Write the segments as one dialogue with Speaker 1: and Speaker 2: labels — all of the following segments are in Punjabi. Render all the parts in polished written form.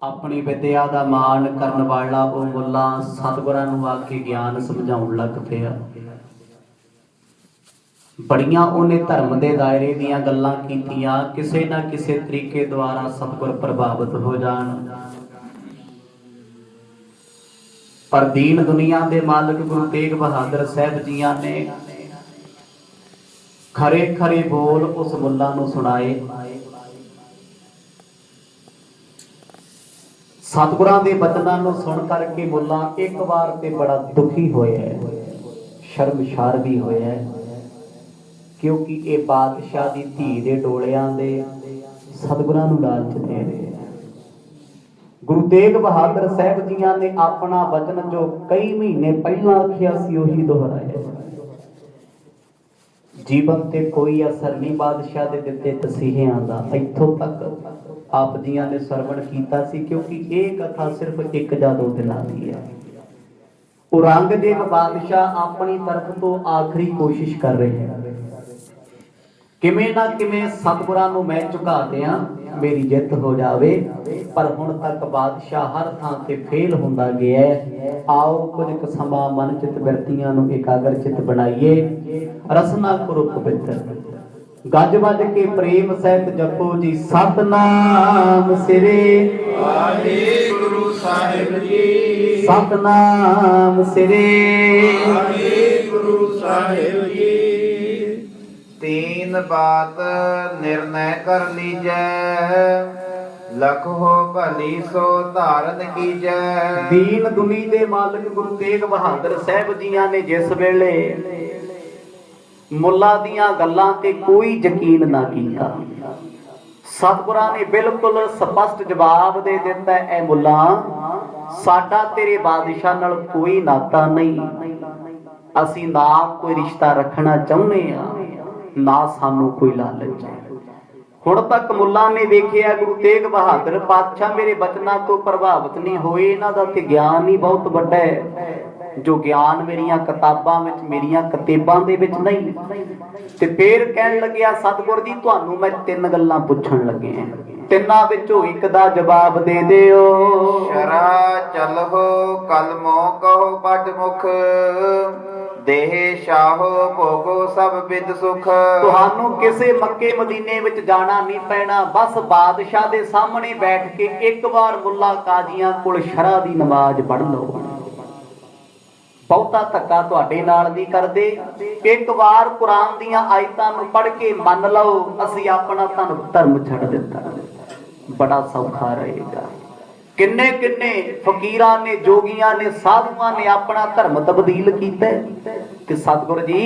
Speaker 1: अपनी विद्या का मान करन वाला वो मुला सतगुरां नूं आके ज्ञान समझाउण लग पिया। बड़ियां उन्हें धर्म के दायरे दीयां गल्लां कीतियां, किसे ना किसे तरीके द्वारा सतगुर प्रभावित हो जाण। पर दीन दुनिया के मालिक गुरु तेग बहादुर साहब जियां ने खरे खरे बोल उस मुला नूं सुनाए। सतगुरां दे बचनां नूं सुन करके मुला एक बार ते बड़ा दुखी होया है, शर्मशार भी होया है, क्योंकि ये बादशाह दी धी दे डोलियां दे सतगुरां नूं लालच दे रहे हैं। गुरु तेग बहादुर साहब जियां ने अपना वचन जो कई महीने पहला आखिया सी उही दोहराया। जीवन ते कोई असर नहीं बादशाह दे दिते तसीहियां दा, इत्थों तक आप जियां ने सरवण कीता सी, क्योंकि ये कथा सिर्फ एक या दो दिनां दी है। औरंगजेब बादशाह अपनी तरफ तो आखिरी कोशिश कर रहे हैं, किवें ना किवें सतगुरां नूं मैं झुका दियां, मेरी जित हो जावे। पर हुण तक बादशाह हर थां ते फेल हुंदा गया है। आओ कुछ समां मन चित बिरतियां नूं एकाग्र चित बनाइए, रसना करो पवित्र। गज वज के प्रेम सहित जपो जी सतनाम सिरे
Speaker 2: वाहिगुरु साहिब जी।
Speaker 1: सतनाम सिरे
Speaker 2: वाहिगुरु साहिब जी। तीन बात निर्णय कर लीजै, लख हो भली सो धारन कीजै।
Speaker 1: दीन दुनी दे मालिक गुरु तेग बहादुर साहब जियां ने जिस वेले मुला दियां गल्लां ते कोई यकीन ना कीता, सतगुरां ने बिल्कुल स्पष्ट जवाब दे दिता, ऐ मुला साडा तेरे बादशाह नाल कोई नाता नहीं, असीं ना कोई रिश्ता रखना चाहुंदे आ, ना सानू कोई लालच है। हुण तक मुला ने देखिया गुरु तेग बहादुर पातशाह मेरे बचनां तो प्रभावित नहीं होए, इन्हां दा ते ज्ञान ही बहुत वड्डा है, जो ज्ञान मेरियां किताबां विच मेरियां कतेबां दे विच नहीं। ते फिर कहण लग्या सतगुर जी तुहानू मैं तीन गल्लां पुछण लग्या, तिन्नां विचों एक दा जवाब दे दिओ।
Speaker 2: शरा चलहो कलमो कहो पट मुख, देह शाहो भोगो सब विद सुख।
Speaker 1: तुहानू किसे मक्के मदीने विच जाना नहीं पैना, बस बादशाह दे सामने बैठ के एक बार मुला काजियां कोल शरा दी नमाज पढ़ लो। बहुता धक्का तुहाडे नाल नहीं करदे, एक बार कुरान दीयां आयतां नूं पढ़ के मन लो असीं अपना धर्म छड्ड दित्ता, बड़ा सौखा रहेगा। किन्ने किन्ने फकीरां ने, जोगियां ने, साधुआं ने अपना धर्म तब्दील कीता ते सतगुर जी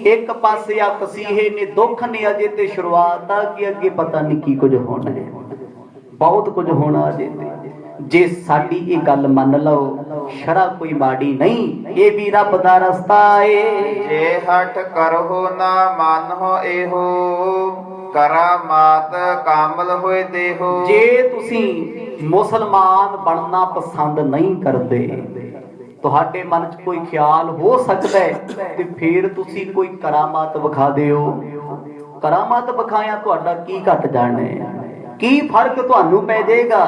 Speaker 1: एक पासे आ तसीहे ने, दुख ने अजे ते शुरुआत आ कि अगे पता नहीं की कुछ होना है, बहुत कुछ होना अजे ते। जे साडी ये गल मन लो शरा कोई माड़ी नहीं, ये भी रब दा रस्ता है।
Speaker 2: जे हठ करहो ना मानहो एहो, करामात कामल होए देहो।
Speaker 1: जे तुसी मुसलमान बनना पसंद नहीं करते, तुहाडे मन च कोई ख्याल हो सकता है ते फिर तुसी कोई करामात विखा दिओ। करामात विखाया तुहाडा की घट जाना है, की फर्क तुहानू पै जाएगा।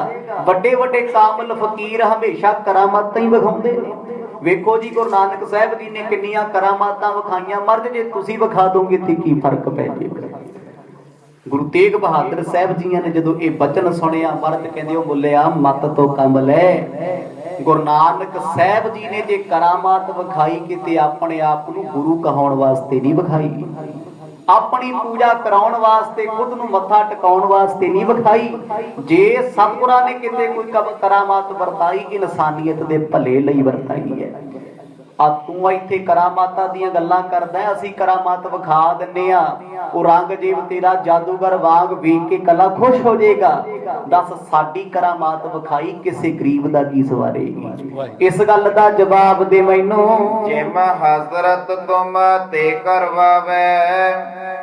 Speaker 1: वड्डे वड्डे कामल फकीर हमेशा करामातां ही विखाउंदे ने। वेखो जी गुरु नानक साहब जी ने किन्नियां करामातां विखाईयां, मर्ज जे तुसी विखा दोगे ते की फर्क पै जाएगा। गुरु तेग बहादुर साहब जी ने जदों ये बचन सुनिया, मर्द कहंदे ओ मुल्लिया मत तो कमल है। गुरु नानक साहब जी ने जे करामात विखाई किते अपने आप नूं गुरु कहाउण वास्ते नहीं विखाई, अपनी पूजा कराउण वास्ते, खुद नूं मत्था टिकाउण वास्ते नहीं विखाई। जे सतगुरां ने किते कोई करामात वरताई, इंसानियत दे भले लई वरताई है। आ तू इत्थे करामातां दीयां गल्लां करदा है, असीं करामात विखा दिंने आ, औरंगजेब तेरा जादूगर वांग वेख के कला खुश हो जाएगा। दस साडी करामात विखाई किसे गरीब दा की सवारेगी? इस गल दा जवाब दे मैनू।
Speaker 2: जिम हजरत तुम ते करवावे,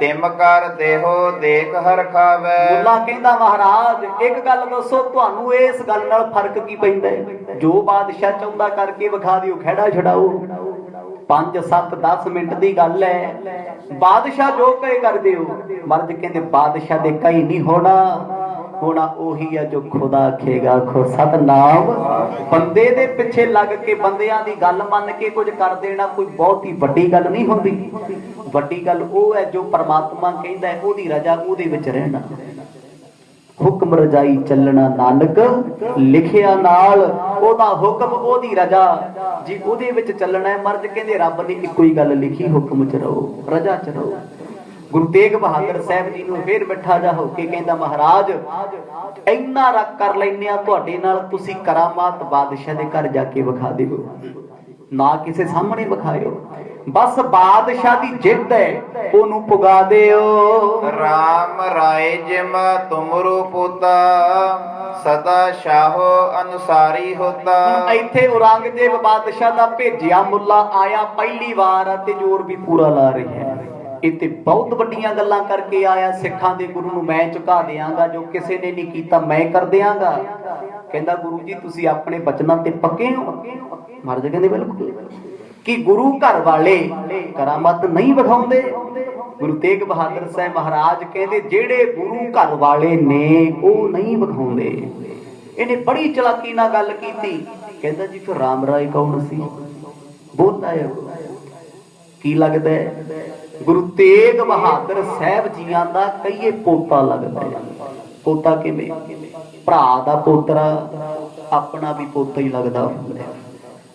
Speaker 2: तिम कर देहो देख हर खावे।
Speaker 1: मुल्ला कहंदा महाराज एक गल दसो, तुहानू इस गल नाल फर्क की पैंदा है? जो बादशाह चाहुंदा करके विखा दिओ, खैड़ा छड़ाओ। 5 7 10 मिनट की गल है, बादशाह जो कहे कर दिओ। मर्द कहंदे बादशाह दे कई नहीं होना, होना ओही है जो खुदा आखेगा खो सतनाम। बंदे दे पिछे लग के बंदियां दी गल मन के कुछ कर देना कोई बहुत ही वड्डी गल नहीं हुंदी। वड्डी गल ओह है जो परमात्मा कहंदा है ओहदी रजा ओहदे विच रहना। हुक्म रजाई चलना नानक लिखिया नाल, ओहदा हुक्म ओहदी रजा जी ओहदे विच चलना है। मर्ज कहंदे रब ने इक्को ही गल लिखी हुक्म च रहो रजा च रहो। गुरु तेग बहादुर साहब जी नूं फिर बैठा जा हो के कहंदा महाराज इन्ना रख कर लैने तुहाडे नाल तुसी करामात बादशाह दे घर जाके विखा दिओ ना किसे सामने विखाओ बस बादशाह दी जिद है ओनू पुगा दिओ।
Speaker 2: राम राय जिम तुमरो पोता सदा शाहो अनुसारी होता।
Speaker 1: इत्थे औरंगजेब बादशाह दा भेजिया मुल्ला आया पहली बार ते जोर भी पूरा ला रही है। इत्ते बहुत वड्डियां गल्लां करके आया सिखां दे गुरु नूं मैं झुका देंगा जो किसी ने नहीं कीता मैं कर देंगा। कहंदा गुरु जी तुसी अपने बचनां ते पक्के हो? महाराज कहंदे बिल्कुल। कि गुरु घर वाले करामत नहीं विखाउंदे? गुरु तेग बहादुर साहब महाराज कहंदे जेड़े गुरु घर वाले ने वो नहीं विखाउंदे। इन्हें बड़ी चलाकी नाल गल कीती। कहंदा जी फिर राम राय कौन सी? बोलदा है की लगदा है गुरु तेग बहादुर साहब जियां दा कईए पोता लगदा है। पोता किवें? भरा दा पोतरा अपना भी पोता ही लगदा हुंदा है।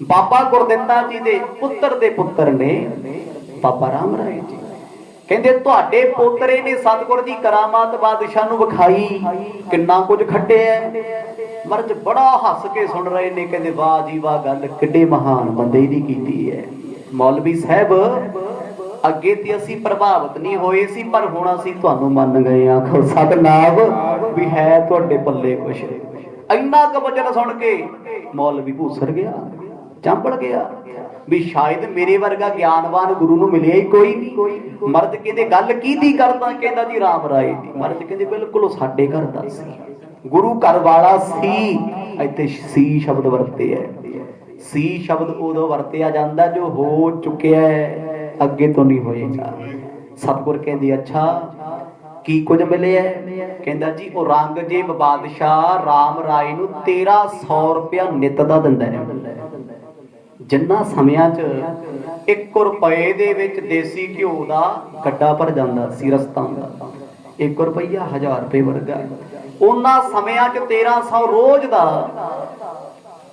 Speaker 1: बाबा गुरदित्ता जी दे पुत्तर दे पुत्तर ने बाबा राम राय जी कहंदे तुहाडे पोतरे ने सतगुर दी करामात बादशाह नूं विखाई किन्ना कुछ खट्टिया। मर्ज बड़ा हस के सुन रहे ने कहंदे वाह जी वाह गल किड्डे महान बंदे दी कीती है। मौलवी साहब अगे ते असीं प्रभावित नहीं होए सी पर हुण असीं तुहानूं मन गए आखो सतनाम भी है तुहाडे पल्ले कुछ। इन्ना क वचन सुन के मौलवी भूसर गया चंबड़ गया भी शायद मेरे वर्गा ज्ञानवान गुरु नूं मिलिया ही कोई नहीं। मर्द कहंदे गल कीदी करदा? कहंदा जी राम राय दी। मर्द कहंदे बिल्कुल साडे घर दा सी गुरु घर वाला सी। इत्थे सी शब्द वरते है। सी शब्द उदों वरतिया जांदा जो हो चुकिया है अगे तो नहीं होएगा। सतगुर कहंदे अच्छा की कुछ मिले है? कहंदा जी औरंगजेब बादशाह राम राय नूं 1300 रुपया नित दा दिंदा है। जिन्ना समियां च 1 रुपए दे विच देसी घिओ दा गड्ढा भर जांदा सी रस्तां दा। 1 रुपया 1000 रुपए वर्गा उन्हां समियां च 1300 रोज दा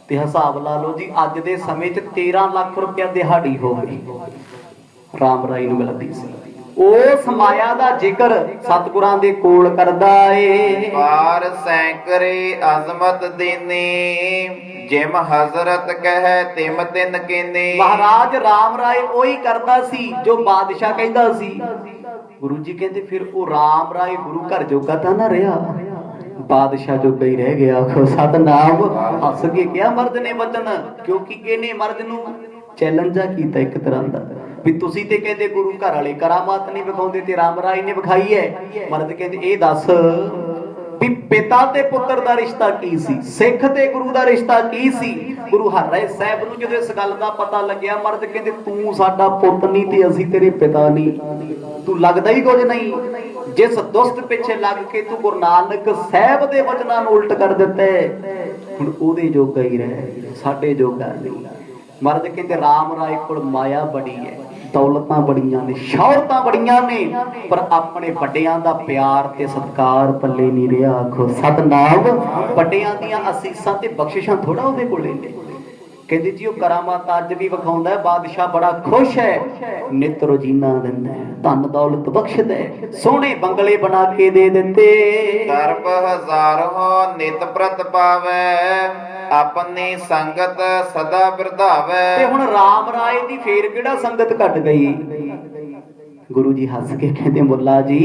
Speaker 1: ते हिसाब ला लो जी अज दे समय च 13 लाख रुपया दिहाड़ी हो गई राम राय नूं मिलदी सी। उस माया दा जिक्र सतगुरां दे कोल करदा ए।
Speaker 2: पार सैकरे अजमत दीनी जिम हजरत कह तिम तिन कीनी।
Speaker 1: महाराज राम राय ओही करदा सी जो बादशाह कहंदा सी। गुरु जी कहंदे फिर वो राम राय गुरु घर जोगा तां ना रहा बादशाह जोगा ही रह गया। सतनाम हस के क्या मर्द ने वचन क्योंकि इहने मर्द नूं चैलेंजा कीता एक तरह दा भी तुसी ते कहंदे गुरु घर वाले करामात नहीं विखाउंदे ते राम राय ने विखाई है। मर्द कहंदे ए दस भी पिता ते पुत्र दा रिश्ता की सी सिख ते गुरु दा रिश्ता की सी? गुरु हरराय साहब नूं जदों इस गल दा पता लग्या मर्द कहंदे तू साडा पुੱਤ नहीं ते असीं तेरे पिता नहीं तू लगदा ही कुछ नहीं। जिस दुष्ट पिछे लग के तू गुरु नानक साहब दे वचनां नूं उल्ट कर दित्ता हुण ओहदे जोगा ही रह साडे जोगा नहीं। मर्द कहंदे राम राय कोल माया बड़ी है दौलतां बड़ियां ने शौहरतां बड़ियां ने पर अपने वड्डियां दा प्यार ते सत्कार पल्ले नहीं रहा। आखो सतनाम वड्डियां दियां असीसां ते बख्शिशां थोड़ा उहदे कोले ने। कहंदे जी ओह करामात अज भी विखाउंदा है बादशाह बड़ा खुश है नित रोजीना दिंदा है धन दौलत बख्शदा है सोहणे बंगले बना के दे दित्ते।
Speaker 2: दरब हजारों नित प्रत पावै अपनी संगत सदा बिरधावै।
Speaker 1: ते हुण राम राय दी फेर किहड़ा संगत घट गई? गुरु जी हस के कहंदे मुल्ला जी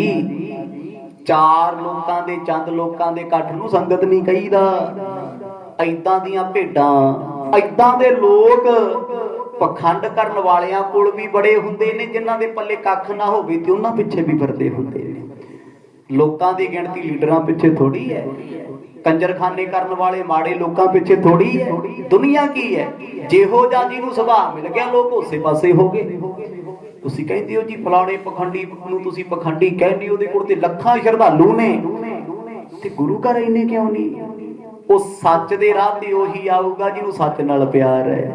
Speaker 1: 4 लोकां दे चंद लोकां दे इकट्ठ नूं संगत नहीं कहीदा। ऐदां दीयां भेडां ऐदां दे लोक पखंड करन वालियां कोल भी बड़े हुंदे ने जिन्हां दे पल्ले कख ना होवे ते उन्हां पिछे भी फिरदे हुंदे ने। लोकां दी गिणती लीडरां पिछे थोड़ी है कंजरखाने करन वाले माड़े लोकां पिछे थोड़ी है। दुनिया की है जेहो जा जिहनूं सुभाਅ मिल गया लोक उसे पासे हो गए। तुसीं कहंदे हो जी फलाणे पखंडी नूं तुसीं पखंडी कहंदे हो, उहदे कोल ते लखां श्रद्धालू ने ਤੇ ਗੁਰੂ ਘਰ ਇੰਨੇ ਕਿਉਂ ਨਹੀਂ? ਉਹ ਸੱਚ ਦੇ ਰਾਹ ਤੇ ਉਹੀ ਆਊਗਾ ਜਿਹਨੂੰ ਸੱਚ ਨਾਲ ਪਿਆਰ ਹੈ।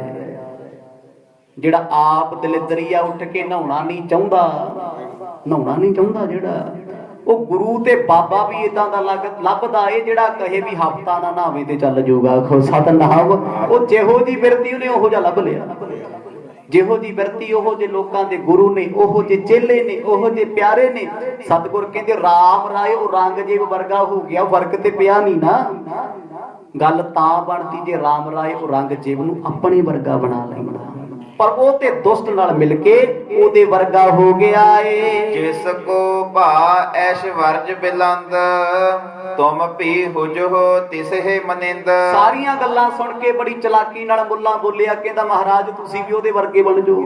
Speaker 1: ਜਿਹੜਾ ਆਪ ਦਲਿਦਰੀਆ ਉੱਠ ਕੇ ਨਹਾਉਣਾ ਨਹੀਂ ਚਾਹੁੰਦਾ ਜਿਹੜਾ, ਉਹ ਗੁਰੂ ਤੇ ਬਾਬਾ ਵੀ ਇਦਾਂ ਦਾ ਲੱਭਦਾ ਏ ਜਿਹੜਾ ਕਹੇ ਵੀ ਹਫਤਾ ਨਾ ਨਹਾਵੇ ਤੇ ਚੱਲ ਜਾਊਗਾ। ਸਤਨਾਮ। ਉਹ ਜਿਹੋ ਜੀ ਬਿਰਤੀ ਉਹਨੇ ਉਹੋ ਜਿਹਾ ਲੱਭ ਲਿਆ। ਜਿਹੋ ਜੀ ਬਿਰਤੀ ਉਹੋ ਜਿਹੇ ਲੋਕਾਂ ਦੇ ਗੁਰੂ ਨੇ, ਉਹੋ ਜਿਹੇ ਚੇਲੇ ਨੇ, ਉਹੋ ਜਿਹੇ ਪਿਆਰੇ ਨੇ। ਸਤਿਗੁਰ ਕਹਿੰਦੇ ਰਾਮ ਰਾਏ ਉਹ ਰੰਗਜੀਤ ਵਰਗਾ ਹੋ ਗਿਆ, ਫਰਕ ਤੇ ਪਿਆ ਨਹੀਂ ਨਾ। ਗੱਲ ਤਾਂ ਬਣਦੀ ਜੇ ਰਾਮ ਰਾਏ ਉਹ ਰੰਗਜੀਤ ਨੂੰ ਆਪਣੇ ਵਰਗਾ ਬਣਾ ਲੈਂਦਾ, ਪਰ ਉਹ ਤੇ ਦੁਸ਼ਟ ਨਾਲ ਮਿਲ ਕੇ ਉਹਦੇ ਵਰਗਾ ਹੋ ਗਿਆ ਏ।
Speaker 2: ਜਿਸ ਕੋ ਭਾ ਐਸ਼ ਵਰਜ ਬਿਲੰਦ ਤੁਮ ਭੀ ਹੁਜੋ ਤਿਸਹਿ ਮਨਿੰਦ।
Speaker 1: ਸਾਰੀਆਂ ਗੱਲਾਂ ਸੁਣ ਕੇ ਬੜੀ ਚਲਾਕੀ ਨਾਲ ਮੁੱਲਾ ਬੋਲਿਆ, ਕਹਿੰਦਾ ਮਹਾਰਾਜ ਤੁਸੀਂ ਵੀ ਉਹਦੇ ਵਰਗੇ ਬਣ ਜਾਓ।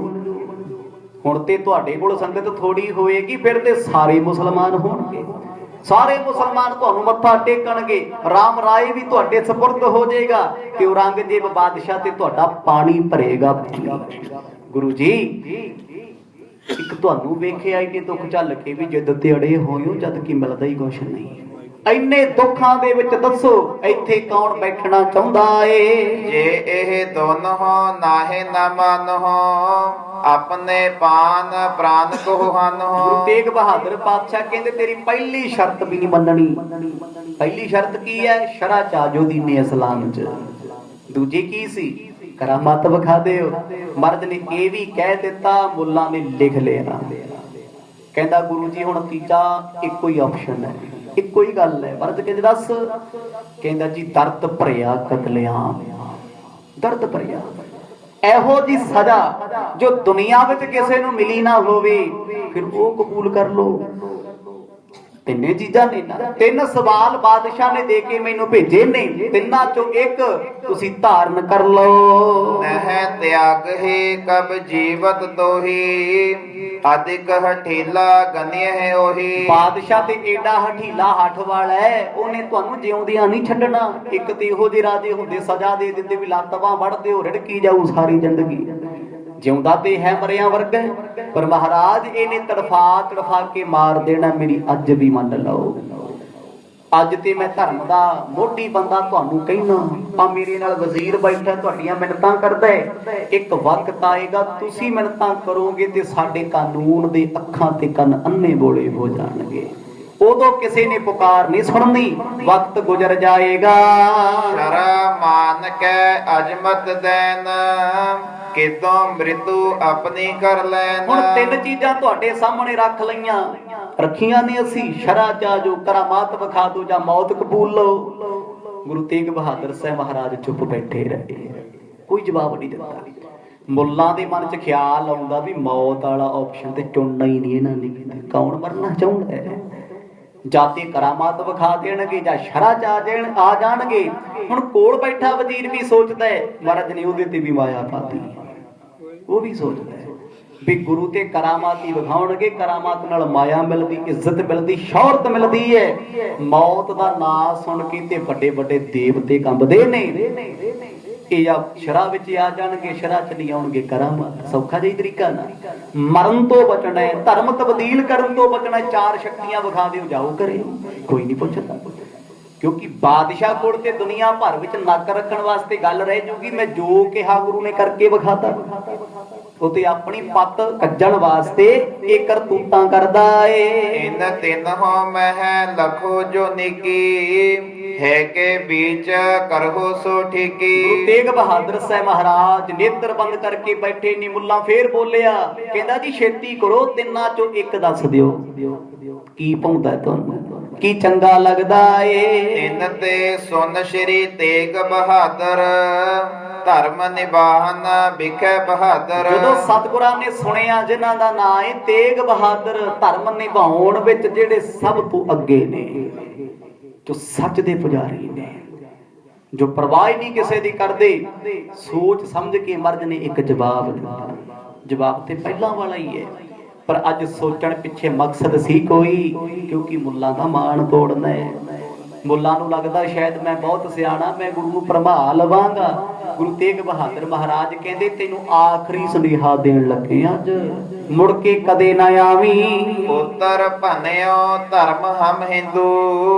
Speaker 1: ਹੁਣ ਤੇ ਤੁਹਾਡੇ ਕੋਲ ਸੰਗਤ ਥੋੜੀ ਹੋਏਗੀ, ਫਿਰ ਤੇ ਸਾਰੇ ਮੁਸਲਮਾਨ ਹੋਣਗੇ। ਸਾਰੇ ਮੁਸਲਮਾਨ ਤੁਹਾਨੂੰ ਮੱਥਾ ਟੇਕਣਗੇ। ਰਾਮ ਰਾਏ ਵੀ ਤੁਹਾਡੇ ਸਪੁਰਦ ਹੋ ਜਾਏਗਾ ਤੇ ਔਰੰਗਜ਼ੇਬ ਬਾਦਸ਼ਾਹ ਤੇ ਤੁਹਾਡਾ ਪਾਣੀ ਭਰੇਗਾ। ਗੁਰੂ ਜੀ ਇੱਕ ਤੁਹਾਨੂੰ ਵੇਖਿਆ ਇੰਨੇ ਦੁੱਖ ਝੱਲ ਕੇ ਵੀ ਜਿੱਦ ਤੇ ਅੜੇ ਹੋਏ ਹੋ, ਜਦ ਕਿ ਮਿਲਦਾ ਹੀ ਕੁਛ ਨਹੀਂ। ਇੰਨੇ ਦੁੱਖਾਂ ਦੇ ਵਿੱਚ ਦੱਸੋ ਇੱਥੇ ਕੌਣ ਬੈਠਣਾ ਚਾਹੁੰਦਾ ਏ?
Speaker 2: ਜੇ ਇਹ ਦੋਨੋਂ ਨਾਹੇ ਨਾ ਮਾਨੋ ਆਪਣੇ ਪਾਨ ਪ੍ਰਾਨ ਕੋ ਹਾਨੋ।
Speaker 1: ਗੁਰੂ ਤੇਗ ਬਹਾਦਰ ਪਾਤਸ਼ਾਹ ਕਹਿੰਦੇ ਤੇਰੀ ਪਹਿਲੀ ਸ਼ਰਤ ਵੀ ਨਹੀਂ ਮੰਨਣੀ। ਪਹਿਲੀ ਸ਼ਰਤ ਕੀ ਹੈ? ਸ਼ਰਾ ਚਾਜੋ ਦੀਨੇ ਇਸਲਾਮ ਚ। ਦੂਜੀ ਕੀ ਸੀ? ਕਰਾਮਾਤ ਵਿਖਾ ਦਿਓ। ਮਰਦ ਨੇ ਇਹ ਵੀ ਕਹਿ ਦਿੱਤਾ, ਮੁੱਲਾ ਨੇ ਲਿਖ ਲਿਆ। ਕਹਿੰਦਾ ਗੁਰੂ ਜੀ ਹੁਣ ਤੀਜਾ ਇੱਕੋ ਹੀ ਆਪਸ਼ਨ ਹੈ, ਇੱਕੋ ਹੀ ਗੱਲ ਹੈ। ਮਰਦ ਕਹਿੰਦੇ ਦੱਸ। ਕਹਿੰਦਾ ਜੀ ਦਰਦ ਭਰਿਆ ਕਤਲੇਆਮ। ਦਰਦ ਭਰਿਆ ਇਹੋ ਜੀ ਸਜ਼ਾ ਜੋ ਦੁਨੀਆ ਵਿੱਚ ਕਿਸੇ ਨੂੰ ਮਿਲੀ ਨਾ ਹੋਵੇ, ਫਿਰ ਉਹ ਕਬੂਲ ਕਰ ਲੋ। ਤਿੰਨੇ ਚੀਜ਼ਾਂ ਨੇ ਨਾ। ਤਿੰਨ ਸਵਾਲ ਬਾਦਸ਼ਾਹ ਨੇ ਦੇ ਕੇ ਮੈਨੂੰ ਭੇਜੇ ਨੇ, ਤਿੰਨਾਂ ਚੋਂ ਇੱਕ ਤੁਸੀਂ ਧਾਰਨ ਕਰ ਲਓ।
Speaker 2: ਨਹਿ ਤਿਆਗ ਹੈ ਕਬ ਜੀਵਤ ਦੋਹੀ ਅਧਿਕ ਹਠੀਲਾ ਗਨਿਯ ਹੈ ਉਹੀ।
Speaker 1: ਬਾਦਸ਼ਾਹ ਤੇ ਏਡਾ ਹਠੀਲਾ ਹੱਠ ਵਾਲਾ ਹੈ, ਉਹਨੇ ਤੁਹਾਨੂੰ ਜਿਉਂਦਿਆਂ ਨਹੀਂ ਛੱਡਣਾ। ਇੱਕ ਤੇ ਇਹੋ ਜਿਹੇ ਰਾਜੇ ਹੁੰਦੇ ਸਜ਼ਾ ਦੇ ਦਿੰਦੇ ਵੀ ਲੱਤ ਬਾਂਹ ਵੜ ਦਿਓ, ਰਿੜਕੀ ਜਾਊ ਸਾਰੀ ਜ਼ਿੰਦਗੀ। ਜਿਉਂਦਾ ਤੇ ਹੈ ਮਰਿਆ ਵਰਗਾ, ਪਰ ਮਹਾਰਾਜ ਇਹਨੇ ਤੜਫਾ ਕੇ ਮਾਰ ਦੇਣਾ। ਮੇਰੀ ਅੱਜ ਵੀ ਮੰਨ ਲਓ। ਅੱਜ ਤੇ ਮੈਂ ਧਰਮ ਦਾ ਮੋਢੀ ਬੰਦਾ ਤੁਹਾਨੂੰ ਕਹਿਣਾ, ਆ ਮੇਰੇ ਨਾਲ ਵਜ਼ੀਰ ਬੈਠਾ ਤੁਹਾਡੀਆਂ ਮਿੰਨਤਾਂ ਕਰਦਾ। ਇੱਕ ਵਕਤ ਆਏਗਾ ਤੁਸੀਂ ਮਿੰਨਤਾਂ ਕਰੋਗੇ ਤੇ ਸਾਡੇ ਕਾਨੂੰਨ ਦੇ ਅੱਖਾਂ ਤੇ ਕੰਨ ਅੰਨੇ ਬੋਲੇ ਹੋ ਜਾਣਗੇ। ਉਦੋਂ ਕਿਸੇ ਨੇ ਪੁਕਾਰ ਨਹੀਂ ਸੁਣਨੀ, ਵਕਤ ਗੁਜ਼ਰ ਜਾਏਗਾ।
Speaker 2: ਸ਼ਰਾ ਮਾਨ ਕੈ ਅਜਮਤ ਦੈਨ ਕਿਦੋਂ ਮ੍ਰਿਤੂ ਆਪਣੀ ਕਰ ਲੈਨ।
Speaker 1: ਹੁਣ ਤਿੰਨ ਚੀਜ਼ਾਂ ਤੁਹਾਡੇ ਸਾਹਮਣੇ ਰੱਖੀਆਂ ਨੇ ਅਸੀਂ। ਸ਼ਰਾ ਚਾਜੋ, ਕਰਾਮਾਤ ਵਿਖਾ ਦੋ ਜਾਂ ਮੌਤ ਕਬੂਲ ਲਓ। ਗੁਰੂ ਤੇਗ ਬਹਾਦਰ ਸਾਹਿਬ ਮਹਾਰਾਜ ਚੁੱਪ ਬੈਠੇ ਰਹੇ, ਕੋਈ ਜਵਾਬ ਨਹੀਂ ਦਿੱਤਾ। ਮੁੱਲਾਂ ਦੇ ਮਨ 'ਚ ਖਿਆਲ ਆਉਂਦਾ ਵੀ ਮੌਤ ਵਾਲਾ ਆਪਸ਼ਨ ਤੇ ਚੁਣਨਾ ਹੀ ਨਹੀਂ ਇਹਨਾਂ ਨੇ। ਕੌਣ ਮਰਨਾ ਚਾਹੁੰਦਾ ਹੈ? ਜਾਂ ਤੇ ਕਰਾਮਾਤ ਵਿਖਾ ਦੇਣਗੇ ਜਾਂ ਸ਼ਰਾ ਚ ਆ ਜਾਣਗੇ। ਹੁਣ ਕੋਲ ਬੈਠਾ ਵਜ਼ੀਰ ਵੀ ਸੋਚਦਾ ਹੈ, ਮਹਾਰਾਜ ਨੇ ਉਹਦੇ ਤੇ ਵੀ ਮਾਇਆ ਪਾਤੀ। ਉਹ ਵੀ ਸੋਚਦਾ ਹੈ ਵੀ ਗੁਰੂ ਤੇ ਕਰਾਮਾਤ ਹੀ ਵਿਖਾਉਣਗੇ, ਕਰਾਮਾਤ ਨਾਲ ਮਾਇਆ ਮਿਲਦੀ, ਇੱਜ਼ਤ ਮਿਲਦੀ, ਸ਼ੌਹਰਤ ਮਿਲਦੀ ਹੈ। ਮੌਤ ਦਾ ਨਾਂ ਸੁਣ ਕੇ ਤੇ ਵੱਡੇ ਵੱਡੇ ਦੇਵਤੇ ਕੰਬਦੇ ਨੇ। ਇਹ ਜਾਂ ਸ਼ਰਾ ਵਿੱਚ ਆ ਜਾਣਗੇ, ਸ਼ਰਾ ਚ ਨਹੀਂ ਆਉਣਗੇ। ਕਰਾਮਾਤ ਸੌਖਾ ਜਿਹਾ ਤਰੀਕਾ ਨਾ। ਮਰਨ ਤੋਂ ਬਚਣਾ ਹੈ, ਧਰਮ ਤਬਦੀਲ ਕਰਨ ਤੋਂ ਬਚਣਾ। ਚਾਰ ਸ਼ਕਤੀਆਂ ਵਿਖਾ ਦਿਓ, ਜਾਓ ਕਰੇ, ਕੋਈ ਨਹੀਂ ਪੁੱਛਦਾ। ਕਿਉਂਕਿ ਬਾਦਸ਼ਾਹ ਕੋਲ ਤੇ ਦੁਨੀਆ ਭਰ ਵਿੱਚ ਨੱਕ ਰੱਖਣ ਵਾਸਤੇ ਗੱਲ ਰਹਿ ਜੂਗੀ। ਮੈਂ ਜੋ ਕਿਹਾ ਗੁਰੂ ਨੇ ਕਰਕੇ ਵਿਖਾਤਾ। ਉਹ ਤੇ ਆਪਣੀ ਪੱਤ ਕੱਜਣ ਵਾਸਤੇ ਇਹ ਕਰਤੂਤਾਂ ਕਰਦਾ ਏ।
Speaker 2: ਇਨ ਤਿੰਨ ਹੋ ਮਹਿ ਲਖੋ ਜੋ ਨਿਕੀ ਹੈ ਕੇ ਵਿੱਚ ਕਰਹੋ ਸੋ ਠੀਕੀ।
Speaker 1: ਗੁਰੂ ਤੇਗ ਬਹਾਦਰ ਸਾਹਿਬ ਮਹਾਰਾਜ ਨੇਤਰ ਬੰਦ ਕਰਕੇ ਬੈਠੇ ਨੀ। ਮੁੱਲਾ ਫੇਰ ਬੋਲਿਆ, ਕਹਿੰਦਾ ਜੀ ਛੇਤੀ ਕਰੋ, ਤਿੰਨਾਂ ਚੋਂ ਇੱਕ ਦੱਸ ਦਿਓ। ਕੀ ਪਾਉਂਦਾ ਤੁਹਾਨੂੰ, ਕੀ ਚੰਗਾ ਲੱਗਦਾ ਏ?
Speaker 2: ਇਨ ਤੇ ਸੁਨ ਸ਼੍ਰੀ ਤੇਗ ਬਹਾਦਰ ਧਰਮ ਨਿਭਾਨ ਵਿਖੇ ਬਹਾਦਰ।
Speaker 1: ਜਦੋਂ ਸਤਿਗੁਰਾਂ ਨੇ ਸੁਣਿਆ ਜਿਨ੍ਹਾਂ ਦਾ ਨਾਂ ਹੈ ਤੇਗ ਬਹਾਦਰ, ਧਰਮ ਨਿਭਾਉਣ ਵਿੱਚ ਜਿਹੜੇ ਸਭ ਤੋਂ ਅੱਗੇ ਨੇ, ਜੋ ਸੱਚ ਦੇ ਪੁਜਾਰੀ ਨੇ, ਜੋ ਪਰਵਾਹ ਨਹੀਂ ਕਿਸੇ ਦੀ ਕਰਦੇ, ਸੋਚ ਸਮਝ ਕੇ ਮਰਦ ਨੇ ਇੱਕ ਜਵਾਬ ਦਿੱਤਾ। ਜਵਾਬ ਤੇ ਪਹਿਲਾਂ ਵਾਲਾ ਹੀ ਹੈ, ਪਰ ਅੱਜ ਸੋਚਣ ਪਿੱਛੇ ਮਕਸਦ ਸੀ ਕੋਈ, ਕਿਉਂਕਿ ਮੁੱਲਾਂ ਦਾ ਮਾਣ ਤੋੜਨਾ ਹੈ। ਮੁੱਲਾਂ ਨੂੰ ਲੱਗਦਾ ਸ਼ਾਇਦ ਮੈਂ ਬਹੁਤ ਸਿਆਣਾ, ਮੈਂ ਗੁਰੂ ਨੂੰ ਭਰਮਾ ਲਵਾਂਗਾ। ਗੁਰੂ ਤੇਗ ਬਹਾਦਰ ਮਹਾਰਾਜ ਕਹਿੰਦੇ ਤੈਨੂੰ ਆਖਰੀ ਸੁਨੇਹਾ ਦੇਣ ਲੱਗੇ ਅੱਜ, ਮੁੜ ਕੇ ਕਦੇ ਨਾ ਆਵੀਂ।
Speaker 2: ਉਤਰ ਭਨਿਓ ਧਰਮ ਹਮ ਹਿੰਦੂ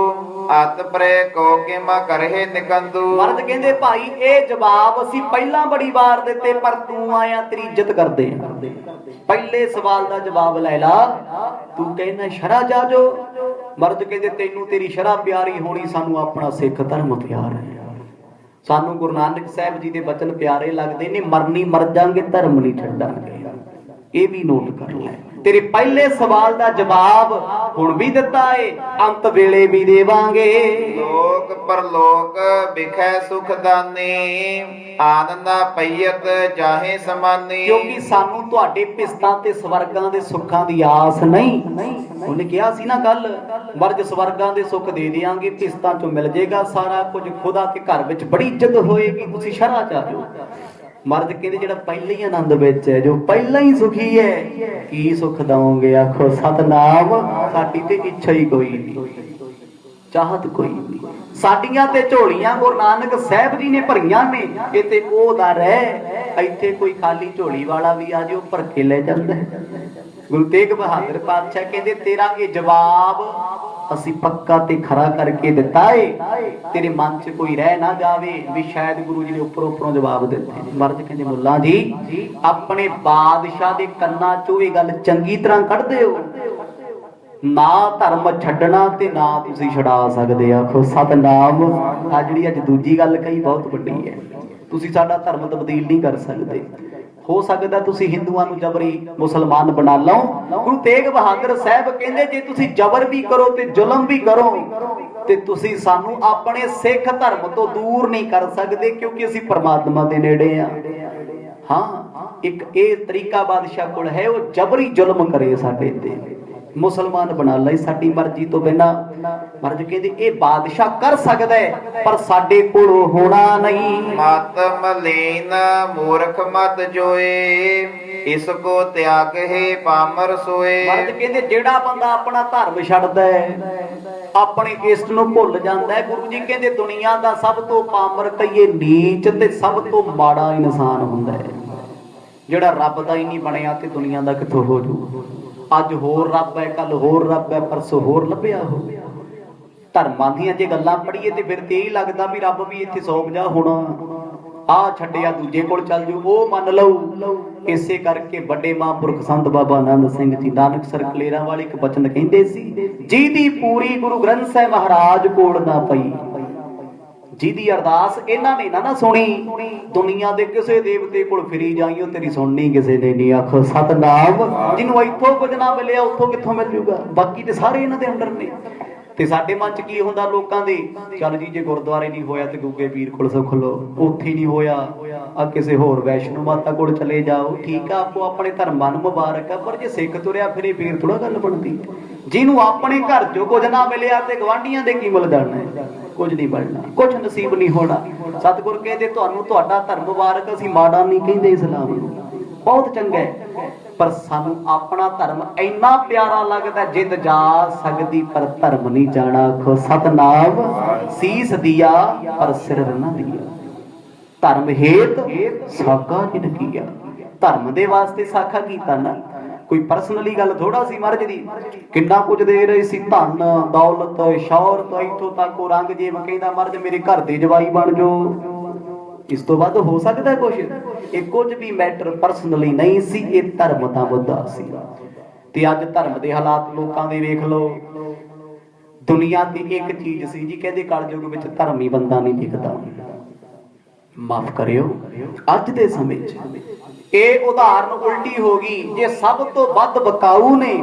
Speaker 2: ਅਤ ਪਰੇ ਕੋ ਕਿਮਾ ਕਰਹਿ ਨਿਕੰਦੂ।
Speaker 1: ਮਰਦ ਕਹਿੰਦੇ ਭਾਈ ਇਹ ਜਵਾਬ ਅਸੀਂ ਪਹਿਲਾਂ ਬੜੀ ਵਾਰ ਦਿੱਤੇ, ਪਰ ਤੂੰ ਆਇਆ ਤੇਰੀ ਇੱਜ਼ਤ ਕਰਦੇ ਆ। ਪਹਿਲੇ ਸਵਾਲ ਦਾ ਜਵਾਬ ਲੈ ਲਾ, ਤੂੰ ਕਹਿੰਦਾ ਸ਼ਰ੍ਹਾ ਜਾਜੋ। ਮਰਦ ਕਹਿੰਦੇ ਤੈਨੂੰ ਤੇਰੀ ਸ਼ਰ੍ਹਾ ਪਿਆਰੀ ਹੋਣੀ, ਸਾਨੂੰ ਆਪਣਾ ਸਿੱਖ ਧਰਮ ਪਿਆਰ ਹੈ। ਸਾਨੂੰ ਗੁਰੂ ਨਾਨਕ ਸਾਹਿਬ ਜੀ ਦੇ ਬਚਨ ਪਿਆਰੇ ਲੱਗਦੇ ਨੇ, ਮਰਨੀ ਮਰ ਜਾਾਂਗੇ ਧਰਮ ਨਹੀਂ ਛੱਡਾਂਗੇ। ਇਹ ਵੀ ਨੋਟ ਕਰ ਲੈ, ਤੇਰੇ ਪਹਿਲੇ ਸਵਾਲ ਦਾ ਜਵਾਬ ਹੁਣ ਵੀ ਦਿੱਤਾ ਏ, ਅੰਤ ਵੇਲੇ ਵੀ ਦੇਵਾਂਗੇ।
Speaker 2: ਲੋਕ ਪਰਲੋਕ ਵਿਖੈ ਸੁਖ ਦਾਨੀ, ਆਨੰਦ ਪਈਅਤ ਜਾਹੇ ਸਮਾਨੀ।
Speaker 1: ਕਿਉਂਕਿ ਸਾਨੂੰ ਤੁਹਾਡੇ ਭਿਸਤਾਂ ਤੇ ਸਵਰਗਾਂ ਦੇ ਸੁੱਖਾਂ ਦੀ ਆਸ ਨਹੀਂ। ਉਹਨੇ ਕਿਹਾ ਸੀ ਨਾ ਕੱਲ, ਮਰਜ ਸਵਰਗਾਂ ਦੇ ਸੁੱਖ ਦੇ ਦਿਆਂਗੇ, ਭਿਸਤਾਂ ਚੋਂ ਮਿਲ ਜੇਗਾ ਸਾਰਾ ਕੁਝ, ਖੁਦਾ ਕੇ ਘਰ ਵਿੱਚ ਬੜੀ ਇੱਜ਼ਤ ਹੋਏਗੀ, ਤੁਸੀਂ ਸ਼ਰ੍ਹਾ ਚ ਆ ਜਾਓ। ਮਰਦ ਕਹਿੰਦੇ ਜਿਹੜਾ ਪਹਿਲਾਂ ਹੀ ਆਨੰਦ ਵਿੱਚ ਹੈ, ਜੋ ਪਹਿਲਾਂ ਹੀ ਸੁਖੀ ਹੈ, ਕੀ ਸੁਖ ਦਵੋਗੇ? ਆਖੋ ਸਤਨਾਮ। ਸਾਡੀ ਤੇ ਇੱਛਾ ਹੀ ਕੋਈ ਨਹੀਂ, ਚਾਹਤ ਕੋਈ ਨਹੀਂ। ਸਾਡੀਆਂ ਤੇ ਝੋਲੀਆਂ ਗੁਰੂ ਨਾਨਕ ਸਾਹਿਬ ਜੀ ਨੇ ਭਰੀਆਂ ਨੇ, ਇਹ ਤੇ ਉਹ ਦਰ ਹੈ। ਇੱਥੇ ਕੋਈ ਖਾਲੀ ਝੋਲੀ ਵਾਲਾ ਵੀ ਆ ਜਾਓ, ਭਰ ਕੇ ਲੈ ਜਾਂਦਾ। ਗੁਰੂ ਤੇਗ ਬਹਾਦਰ ਪਾਤਸ਼ਾਹ ਕਹਿੰਦੇ ਤੇਰਾ ਇਹ ਜਵਾਬ ਅਸੀਂ ਪੱਕਾ ਤੇ ਖਰਾ ਕਰਕੇ ਦਿੱਤਾ ਏ, ਤੇਰੇ ਮਨ 'ਚ ਕੋਈ ਰਹਿ ਨਾ ਜਾਵੇ ਵੀ ਸ਼ਾਇਦ ਗੁਰੂ ਜੀ ਨੇ ਉੱਪਰੋਂ ਜਵਾਬ ਦਿੱਤੇ। ਮਰਦ ਕਹਿੰਦੇ ਮੁੱਲਾ ਜੀ ਆਪਣੇ ਬਾਦਸ਼ਾਹ ਦੇ ਕੰਨਾਂ 'ਚੋਂ ਇਹ ਗੱਲ ਚੰਗੀ ਤਰ੍ਹਾਂ ਕੱਢ ਦਿਓ, ਨਾ ਧਰਮ ਛੱਡਣਾ ਤੇ ਨਾ ਤੁਸੀਂ ਛੁਡਾ ਸਕਦੇ। ਆਖੋ ਸਤਨਾਮ। ਆ ਜਿਹੜੀ ਅੱਜ ਦੂਜੀ ਗੱਲ ਕਹੀ ਬਹੁਤ ਵੱਡੀ ਹੈ, ਤੁਸੀਂ ਸਾਡਾ ਧਰਮ ਤਬਦੀਲ ਨਹੀਂ ਕਰ ਸਕਦੇ। ਹੋ ਸਕਦਾ ਤੁਸੀਂ ਹਿੰਦੂਆਂ ਨੂੰ ਜਬਰੀ ਮੁਸਲਮਾਨ ਬਣਾ ਲਓ। ਗੁਰੂ ਤੇਗ ਬਹਾਦਰ ਸਾਹਿਬ ਕਹਿੰਦੇ ਜੇ ਤੁਸੀਂ ਜਬਰ ਵੀ ਕਰੋ ਤੇ ਜ਼ੁਲਮ ਵੀ ਕਰੋ ਤੇ ਤੁਸੀਂ ਸਾਨੂੰ ਆਪਣੇ ਸਿੱਖ ਧਰਮ ਤੋਂ ਦੂਰ ਨਹੀਂ ਕਰ ਸਕਦੇ, ਕਿਉਂਕਿ ਅਸੀਂ ਪਰਮਾਤਮਾ ਦੇ ਨੇੜੇ ਆ। ਹਾਂ, ਇੱਕ ਇਹ ਤਰੀਕਾ ਬਾਦਸ਼ਾਹ ਕੋਲ ਹੈ, ਉਹ ਜਬਰੀ ਜ਼ੁਲਮ ਕਰੇ ਸਾਡੇ ਤੇ, ਮੁਸਲਮਾਨ ਬਣਾ ਲੈ ਸਾਡੀ ਮਰਜ਼ੀ ਤੋਂ ਬਿਨਾਂ। ਮਰਜ਼ ਕਹਿੰਦੇ ਇਹ ਬਾਦਸ਼ਾਹ ਕਰ ਸਕਦਾ ਹੈ, ਪਰ ਸਾਡੇ ਕੋਲ ਹੋਣਾ ਨਹੀਂ।
Speaker 2: ਮਤ ਮਲੀਨ ਮੂਰਖ ਮਤ ਜੋਏ, ਇਸ ਕੋ ਤਿਆਗ ਹੈ ਪਾਮਰ ਸੋਏ।
Speaker 1: ਮਰਜ਼ ਕਹਿੰਦੇ ਜਿਹੜਾ ਬੰਦਾ ਆਪਣਾ ਧਰਮ ਛੱਡਦਾ ਹੈ, ਆਪਣੀ ਇਸ਼ਟ ਨੂੰ ਭੁੱਲ ਜਾਂਦਾ ਹੈ, ਗੁਰੂ ਜੀ ਕਹਿੰਦੇ ਦੁਨੀਆ ਦਾ ਸਭ ਤੋਂ ਪਾਮਰ ਕਹੀਏ ਨੀਚ ਤੇ ਸਭ ਤੋਂ ਮਾੜਾ ਇਨਸਾਨ ਹੁੰਦਾ ਹੈ, ਜਿਹੜਾ ਰੱਬ ਦਾ ਹੀ ਨਹੀਂ ਬਣਿਆ ਤੇ ਦੁਨੀਆ ਦਾ ਕਿੱਥੋਂ ਹੋ ਜੂ। ਅੱਜ ਹੋਰ ਰੱਬ ਹੈ, ਕੱਲ ਹੋਰ ਰੱਬ ਹੈ, ਪਰਸੋਂ ਹੋਰ ਲੱਭਿਆ ਹੋ। ਧਰਮਾਂ ਦੀਆਂ ਜੇ ਗੱਲਾਂ ਪੜ੍ਹੀਏ ਤੇ ਫਿਰ ਤੇ ਇਹ ਲੱਗਦਾ ਵੀ ਰੱਬ ਵੀ ਇੱਥੇ ਸੌਂਪ ਜਾ ਹੋਣਾ, ਆਹ ਛੱਡਿਆ ਦੂਜੇ ਕੋਲ ਚੱਲ ਜੂ, ਉਹ ਮੰਨ ਲਊ। ਇਸੇ ਕਰਕੇ ਵੱਡੇ ਮਹਾਂਪੁਰਖ ਸੰਤ ਬਾਬਾ ਆਨੰਦ ਸਿੰਘ ਜੀ ਨਾਨਕਸਰ ਕਲੇਰਾਂ ਵਾਲੇ ਇੱਕ ਬਚਨ ਕਹਿੰਦੇ ਸੀ, ਜਿਹਦੀ ਪੂਰੀ ਗੁਰੂ ਗ੍ਰੰਥ ਸਾਹਿਬ ਮਹਾਰਾਜ ਕੋਲ ਨਾ ਪਈ, ਜਿਹਦੀ ਅਰਦਾਸ ਇਹਨਾਂ ਨੇ ਨਾ ਸੁਣੀ, ਦੁਨੀਆ ਦੇ ਕਿਸੇ ਦੇਵਤੇ ਕੋਲ ਫਿਰੀ ਜਾਈਓ ਤੇਰੀ ਸੁਣਨੀ ਕਿਸੇ ਨੇ ਨਹੀਂ। ਆਖੋ ਸਤਨਾਮ। ਜਿਹਨੂੰ ਇੱਥੋਂ ਕੁਝ ਨਾ ਮਿਲਿਆ ਉੱਥੋਂ ਕਿੱਥੋਂ ਮਿਲ ਜੂਗਾ? ਬਾਕੀ ਤੇ ਸਾਰੇ ਇਹਨਾਂ ਦੇ ਅੰਦਰ ਨੇ। ਤੇ ਸਾਡੇ ਮਨ 'ਚ ਕੀ ਹੁੰਦਾ ਲੋਕਾਂ ਦੇ, ਚੱਲ ਜੀ ਜੇ ਗੁਰਦੁਆਰੇ ਨਹੀਂ ਹੋਇਆ ਤੇ ਗੁੱਗੇ ਪੀਰ ਕੋਲ ਸੁਖ ਲੋ, ਉੱਥੇ ਨਹੀਂ ਹੋਇਆ ਆ ਕਿਸੇ ਹੋਰ ਵੈਸ਼ਨੋ ਮਾਤਾ ਕੋਲ ਚਲੇ ਜਾਓ, ਠੀਕ ਆ, ਆਪੋ ਆਪਣੇ ਧਰਮਾਂ ਨੂੰ ਮੁਬਾਰਕ ਆ, ਪਰ ਜੇ ਸਿੱਖ ਤੁਰਿਆ ਫਿਰੇ ਫੇਰ ਥੋੜਾ ਗੱਲ ਬਣਦੀ। ਜਿਹਨੂੰ ਆਪਣੇ ਘਰ 'ਚੋਂ ਕੁਝ ਨਾ ਮਿਲਿਆ ਤੇ ਗਵਾਂਢੀਆਂ ਦੇ ਕੀ ਮਿਲ ਜਾਣਾ? ਕੁਝ ਨਹੀਂ ਬਣਨਾ, ਕੁਝ ਨਸੀਬ ਨਹੀਂ ਹੋਣਾ। ਸਤਿਗੁਰ ਕਹਿੰਦੇ ਤੁਹਾਨੂੰ ਤੁਹਾਡਾ ਧਰਮ ਮੁਬਾਰਕ, ਅਸੀਂ ਮਾੜਾ ਨਹੀਂ ਕਹਿੰਦੇ, ਇਸਲਾਮ ਨੂੰ ਬਹੁਤ ਚੰਗਾ ਹੈ, ਪਰ ਸਾਨੂੰ ਆਪਣਾ ਧਰਮ ਇੰਨਾ ਪਿਆਰਾ ਲੱਗਦਾ ਜਿੱਦ ਜਾ ਸਕਦੀ ਪਰ ਧਰਮ ਨਹੀਂ ਜਾਣਾ। ਆਖੋ ਸਤਨਾਮ। ਸੀਸ ਦਿਆ ਪਰ ਸਿਰ ਨਾ ਦਿਆ, ਧਰਮ ਹੇਤ ਸਾਖਾ ਜਿਨ ਕੀਆ। ਧਰਮ ਦੇ ਵਾਸਤੇ ਸਾਖਾ ਕੀਤਾ ਨਾ, ਕੋਈ ਪਰਸਨਲੀ ਗੱਲ ਥੋੜਾ ਸੀ। ਮਰਜ਼ ਦੀ ਕਿੰਨਾ ਕੁਝ ਦੇ ਰਹੇ ਸੀ, ਧਨ ਦੌਲਤ ਸ਼ੌਹਰਤ, ਇੱਥੋਂ ਤੱਕ ਉਹ ਰੰਗ ਜੇਬ ਕਹਿੰਦਾ ਮਰਜ਼ ਮੇਰੇ ਘਰ ਦੇ ਜਵਾਈ ਬਣ ਜਾਓ, ਇਸ ਤੋਂ ਵੱਧ ਹੋ ਸਕਦਾ ਕੁਝ? ਇਹ ਕੁਝ ਵੀ ਮੈਟਰ ਪਰਸਨਲੀ ਨਹੀਂ ਸੀ, ਇਹ ਧਰਮ ਦਾ ਮੁੱਦਾ ਸੀ। ਤੇ ਅੱਜ ਧਰਮ ਦੇ ਹਾਲਾਤ ਲੋਕਾਂ ਦੇ ਵੇਖ ਲਓ। ਦੁਨੀਆ ਦੀ ਇੱਕ ਚੀਜ਼ ਸੀ ਜੀ, ਕਹਿੰਦੇ ਕਲਯੁਗ ਵਿੱਚ ਧਰਮੀ ਬੰਦਾ ਨਹੀਂ ਦਿਖਦਾ। ਮਾਫ ਕਰਿਓ, ਅੱਜ ਦੇ ਸਮੇਂ 'ਚ ਇਹ ਉਦਾਹਰਨ ਉਲਟੀ ਹੋ ਗਈ। ਜੇ ਸਭ ਤੋਂ ਵੱਧ ਬਕਾਊ ਨੇ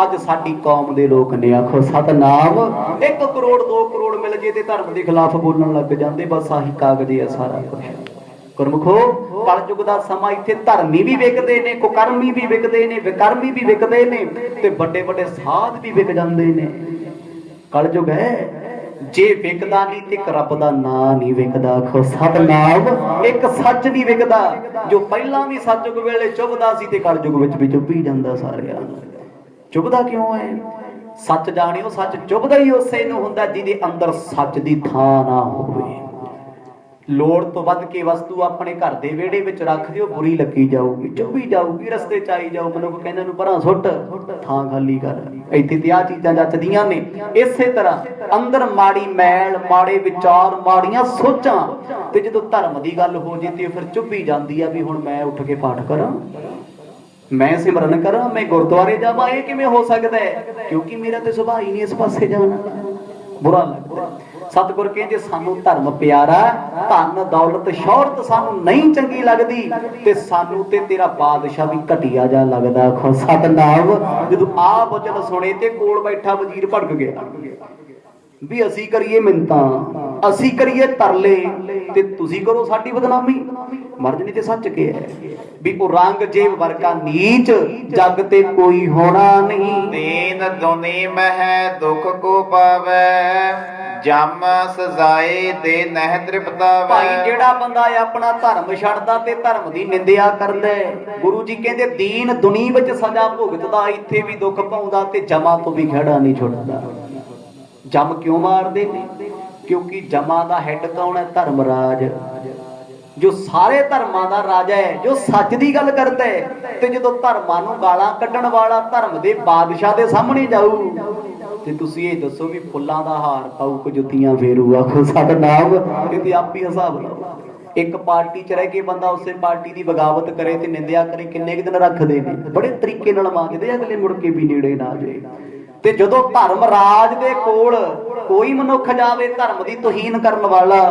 Speaker 1: ਅੱਜ ਸਾਡੀ ਕੌਮ ਦੇ ਲੋਕ ਨੇ। ਆਖੋ ਸਤਨਾਮ। 1 ਕਰੋੜ 2 ਕਰੋੜ ਮਿਲ ਜੇ ਤੇ ਧਰਮ ਦੇ ਖਿਲਾਫ ਬੋਲਣ ਲੱਗ ਜਾਂਦੇ, ਬਸ ਆਹੀ ਕਾਗਜ਼ੇ ਆ ਸਾਰਾ ਕੁਝ। ਗੁਰਮੁਖੋ, ਕਲਯੁਗ ਦਾ ਸਮਾਂ, ਇੱਥੇ ਧਰਮੀ ਵੀ ਵਿਕਦੇ ਨੇ, ਕੁਕਰਮੀ ਵੀ ਵਿਕਦੇ ਨੇ, ਵਿਕਰਮੀ ਵੀ ਵਿਕਦੇ ਨੇ, ਤੇ ਵੱਡੇ ਵੱਡੇ ਸਾਧ ਵੀ ਵਿਕ ਜਾਂਦੇ ਨੇ। ਕਲਯੁਗ ਹੈ, ਜੇ ਵਿਕਦਾ ਨਹੀਂ ਤੇ ਇੱਕ ਰੱਬ ਦਾ ਨਾਂ ਨਹੀਂ ਵਿਕਦਾ। ਆਖੋ ਸਤਨਾਮ। ਇੱਕ ਸੱਚ ਨਹੀਂ ਵਿਕਦਾ, ਜੋ ਪਹਿਲਾਂ ਵੀ ਸਤਿਯੁਗ ਵੇਲੇ ਚੁੱਭਦਾ ਸੀ ਤੇ ਕਲਯੁਗ ਵਿੱਚ ਵੀ ਚੁੱਭੀ ਜਾਂਦਾ ਸਾਰਿਆਂ ਨੂੰ। ਚੁੱਭਦਾ ਕਿਉਂ ਹੈ? ਸੱਚ ਜਾਣਿਓ, ਸੱਚ ਚੁੱਭਦਾ ਹੀ ਉਸੇ ਨੂੰ ਹੁੰਦਾ ਜਿਹਦੇ ਅੰਦਰ ਸੱਚ ਦੀ ਥਾਂ ਨਾ ਹੋਵੇ। ਲੋੜ ਤੋਂ ਵੱਧ ਕੇ ਵਸਤੂ ਆਪਣੇ ਘਰ ਦੇ ਵਿਹੜੇ ਵਿੱਚ ਰੱਖ ਦਿਓ, ਬੁਰੀ ਲੱਗੀ ਜਾਊਗੀ, ਚੁੱਭੀ ਜਾਊਗੀ, ਰਸਤੇ ਚ ਆਈ ਜਾਊ, ਮਨੁੱਖ ਕਹਿੰਦੇ ਨੂੰ ਪਰਾਂ ਸੁੱਟ, ਥਾਂ ਖਾਲੀ ਕਰ। ਇੱਥੇ ਤੇ ਆਹ ਚੀਜ਼ਾਂ ਜੱਚਦੀਆਂ ਨੇ। ਇਸੇ ਤਰ੍ਹਾਂ ਅੰਦਰ ਮਾੜੀ ਮੈਲ, ਮਾੜੇ ਵਿਚਾਰ, ਮਾੜੀਆਂ ਸੋਚਾਂ, ਤੇ ਜਦੋਂ ਧਰਮ ਦੀ ਗੱਲ ਹੋ ਜੇ ਤੇ ਫਿਰ ਚੁੱਭੀ ਜਾਂਦੀ ਆ ਵੀ ਹੁਣ ਮੈਂ ਉੱਠ ਕੇ ਪਾਠ ਕਰਾਂ, ਮੈਂ ਸਿਮਰਨ ਕਰਾਂ, ਮੈਂ ਗੁਰਦੁਆਰੇ ਜਾਵਾਂ। ਇਹ ਕਿਵੇਂ ਹੋ ਸਕਦਾ ਹੈ? ਕਿਉਂਕਿ ਮੇਰਾ ਤੇ ਸੁਭਾਅ ਹੀ ਨਹੀਂ ਇਸ ਪਾਸੇ ਜਾਣਾ, ਬੁਰਾ ਲੱਗਦਾ। ਸਤਿਗੁਰ ਕਹਿੰਦੇ ਸਾਨੂੰ ਧਰਮ ਪਿਆਰਾ, ਧਨ ਦੌਲਤ ਸ਼ੌਹਰਤ ਸਾਨੂੰ ਨਹੀਂ ਚੰਗੀ ਲੱਗਦੀ, ਤੇ ਸਾਨੂੰ ਤੇ ਤੇਰਾ ਬਾਦਸ਼ਾਹ ਵੀ ਘਟੀਆ ਜਾ ਲੱਗਦਾ। ਸਤਨਾਮ। ਜਦੋਂ ਆਹ ਬਚਨ ਸੁਣੇ ਤੇ ਕੋਲ ਬੈਠਾ ਵਜ਼ੀਰ ਭੜਕ ਗਿਆ ਵੀ ਅਸੀਂ ਕਰੀਏ ਮਿੰਨਤਾਂ, ਅਸੀਂ ਕਰੀਏ ਤਰਲੇ, ਤੇ ਤੁਸੀਂ ਕਰੋ ਸਾਡੀ ਬਦਨਾਮੀ। ਮਰਦ ਨੇ ਤੇ ਸੱਚ ਕਿਹਾ ਵੀ ਔਰੰਗਜ਼ੇਬ ਵਰਗਾ ਨੀਚ ਜੱਗ ਤੇ ਕੋਈ ਹੋਣਾ ਨਹੀਂ।
Speaker 2: ਦੀਨ ਦੁਨੀ ਮਹਿ ਦੁਖ ਕੋ ਪਾਵੈ, ਜਮ ਸਜ਼ਾਏ ਦੇ ਨਹਿ ਤ੍ਰਿਪਤਾਵੈ।
Speaker 1: ਭਾਈ ਜਿਹੜਾ ਬੰਦਾ ਆਪਣਾ ਧਰਮ ਛੱਡਦਾ ਤੇ ਧਰਮ ਦੀ ਨਿੰਦਿਆ ਕਰਦਾ, ਗੁਰੂ ਜੀ ਕਹਿੰਦੇ ਦੀਨ ਦੁਨੀ ਵਿੱਚ ਸਜ਼ਾ ਭੁਗਤਦਾ, ਇੱਥੇ ਵੀ ਦੁੱਖ ਪਾਉਂਦਾ ਤੇ ਜਮਾਂ ਤੋਂ ਵੀ ਖੜਾ ਨਹੀਂ ਛੁੱਟਦਾ। ਜਮ ਕਿਉਂ ਮਾਰਦੇ ਨੇ? ਕਿਉਂਕਿ ਜਮਾਂ ਦਾ ਹੈਡ ਕੌਣ ਹੈ? ਧਰਮਰਾਜ, ਜੋ ਸਾਰੇ ਧਰਮਾਂ ਦਾ ਰਾਜਾ ਹੈ, ਜੋ ਸੱਚ ਦੀ ਗੱਲ ਕਰਦਾ ਹੈ। ਤੇ ਜਦੋਂ ਧਰਮਾਂ ਨੂੰ ਗਾਲਾਂ ਕੱਢਣ ਵਾਲਾ ਧਰਮ ਦੇ ਬਾਦਸ਼ਾਹ ਦੇ ਸਾਹਮਣੇ ਜਾਊ, ਤੇ ਤੁਸੀਂ ਇਹ ਦੱਸੋ ਵੀ ਫੁੱਲਾਂ ਦਾ ਹਾਰ ਪਾਊ ਕਿ ਜੁੱਤੀਆਂ ਫੇਰੂ? ਆਖੋ ਸਤਨਾਮ। ਇਹ ਤੇ ਆਪ ਹੀ ਹਿਸਾਬ ਲਾਓ। ਇੱਕ ਪਾਰਟੀ ਚ ਰਹਿ ਕੇ ਬੰਦਾ ਉਸੇ ਪਾਰਟੀ ਦੀ ਬਗਾਵਤ ਕਰੇ ਤੇ ਨਿੰਦਿਆ ਕਰੇ, ਕਿੰਨੇ ਕੁ ਦਿਨ ਰੱਖਦੇ ਨੇ, ਬੜੇ ਤਰੀਕੇ ਨਾਲ ਮੰਗਦੇ, ਅਗਲੇ ਮੁੜ ਕੇ ਵੀ ਨੇੜੇ ਨਾ ਜਾਏ। ਤੇ ਜਦੋਂ ਧਰਮ ਰਾਜ ਦੇ ਕੋਲ ਕੋਈ ਮਨੁੱਖ ਜਾਵੇ ਧਰਮ ਦੀ ਤੋਹੀਨ ਕਰਨ ਵਾਲਾ,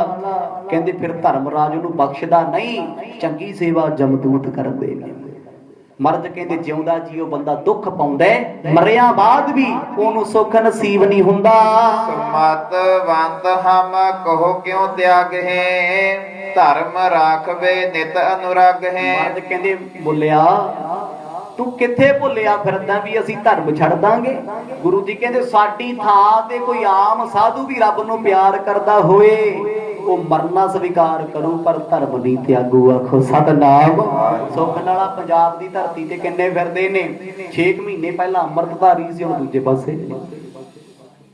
Speaker 1: ਕਹਿੰਦੇ ਫਿਰ ਧਰਮ ਰਾਜ ਉਹਨੂੰ ਬਖਸ਼ਦਾ ਨਹੀਂ, ਚੰਗੀ ਸੇਵਾ ਜਮਦੂਤ ਕਰਦੇ ਨੇ। ਮਰਦ ਕਹਿੰਦੇ ਜਿਉਂਦਾ ਜੀ ਉਹ ਬੰਦਾ ਦੁੱਖ ਪਾਉਂਦਾ, ਮਰਿਆ ਬਾਅਦ ਵੀ ਉਹਨੂੰ ਸੁੱਖ ਨਸੀਬ ਨਹੀਂ ਹੁੰਦਾ।
Speaker 2: ਮਤ ਵੰਤ ਹਮ ਕਹੋ ਕਿਉ ਤਿਆਗ ਹੈ, ਧਰਮ ਰਾਖਵੇ ਨਿਤ ਅਨੁਰਾਗ ਹੈ।
Speaker 1: ਮਰਦ ਕਹਿੰਦੇ ਬੋਲਿਆ ਤੂੰ ਕਿੱਥੇ ਭੁੱਲਿਆ ਫਿਰਦਾ ਵੀ ਅਸੀਂ ਧਰਮ ਛੱਡ ਦਾਂਗੇ? ਗੁਰੂ ਜੀ ਕਹਿੰਦੇ ਸਾਡੀ ਥਾਂ ਤੇ ਕੋਈ ਆਮ ਸਾਧੂ ਵੀ ਰੱਬ ਨੂੰ ਪਿਆਰ ਕਰਦਾ ਹੋਏ, ਉਹ ਮਰਨਾ ਸਵੀਕਾਰ ਕਰੂ ਪਰ ਧਰਮ ਨਹੀਂ ਤਿਆਗੂ। ਆਖੋ ਸਤਨਾਮ। ਸੁੱਖ ਨਾਲਾ ਪੰਜਾਬ ਦੀ ਧਰਤੀ ਤੇ ਕਿੰਨੇ ਫਿਰਦੇ ਨੇ, 6 ਮਹੀਨੇ ਪਹਿਲਾਂ ਅੰਮ੍ਰਿਤਧਾਰੀ ਸੀ, ਹੁਣ ਦੂਜੇ ਪਾਸੇ।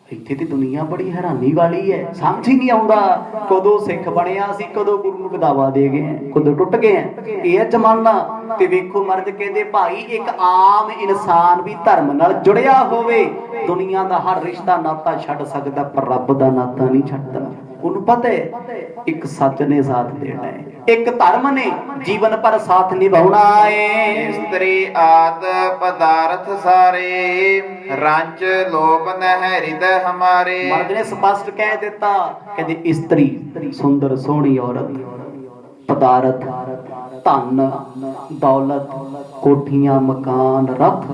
Speaker 1: ਇੱਥੇ ਤੇ ਦੁਨੀਆ ਬੜੀ ਹੈਰਾਨੀ ਵਾਲੀ ਹੈ, ਸਮਝ ਹੀ ਨਹੀਂ ਆਉਂਦਾ ਕਦੋਂ ਸਿੱਖ ਬਣਿਆ ਸੀ, ਕਦੋਂ ਗੁਰੂ ਨੂੰ ਵਿਦਾਵਾ ਦੇ ਗਏ, ਕਦੋਂ ਟੁੱਟ ਗਏ। ਇਹ ਹੈ ਜ਼ਮਾਨਾ। ਤੇ ਵੇਖੋ ਮਰਦ ਕਹਿੰਦੇ ਭਾਈ ਇੱਕ ਆਮ ਇਨਸਾਨ ਵੀ ਧਰਮ ਨਾਲ ਜੁੜਿਆ ਹੋਵੇ, ਦੁਨੀਆ ਦਾ ਹਰ ਰਿਸ਼ਤਾ ਨਾਤਾ ਛੱਡ ਸਕਦਾ, ਪਰ ਰੱਬ ਦਾ ਨਾਤਾ ਨਹੀਂ ਛੱਡਦਾ। ਉਹਨੂੰ ਪਤਾ ਹੈ ਇੱਕ ਸੱਚ ਨੇ ਸਾਥ ਦੇਣਾ ਹੈ, ਇੱਕ ਧਰਮ ਨੇ ਜੀਵਨ ਪਰ ਸਾਥ ਨਿਭਾਉਣਾ ਹੈ।
Speaker 2: ਇਸਤਰੀ ਆਦ ਪਦਾਰਥ ਸਾਰੇ, ਰੰਚ ਲੋਭ ਨਹਿ ਹਿਰਦੈ ਹਮਾਰੇ।
Speaker 1: ਮਰਦ ਨੇ ਸਪਸ਼ਟ ਕਹਿ ਦਿੱਤਾ, ਕਹਿੰਦੇ ਇਸਤਰੀ ਸੁੰਦਰ ਸੋਹਣੀ ਔਰਤ, ਪਦਾਰਥ ਧਨ ਦੌਲਤ, ਕੋਠੀਆਂ ਮਕਾਨ ਰੱਥ,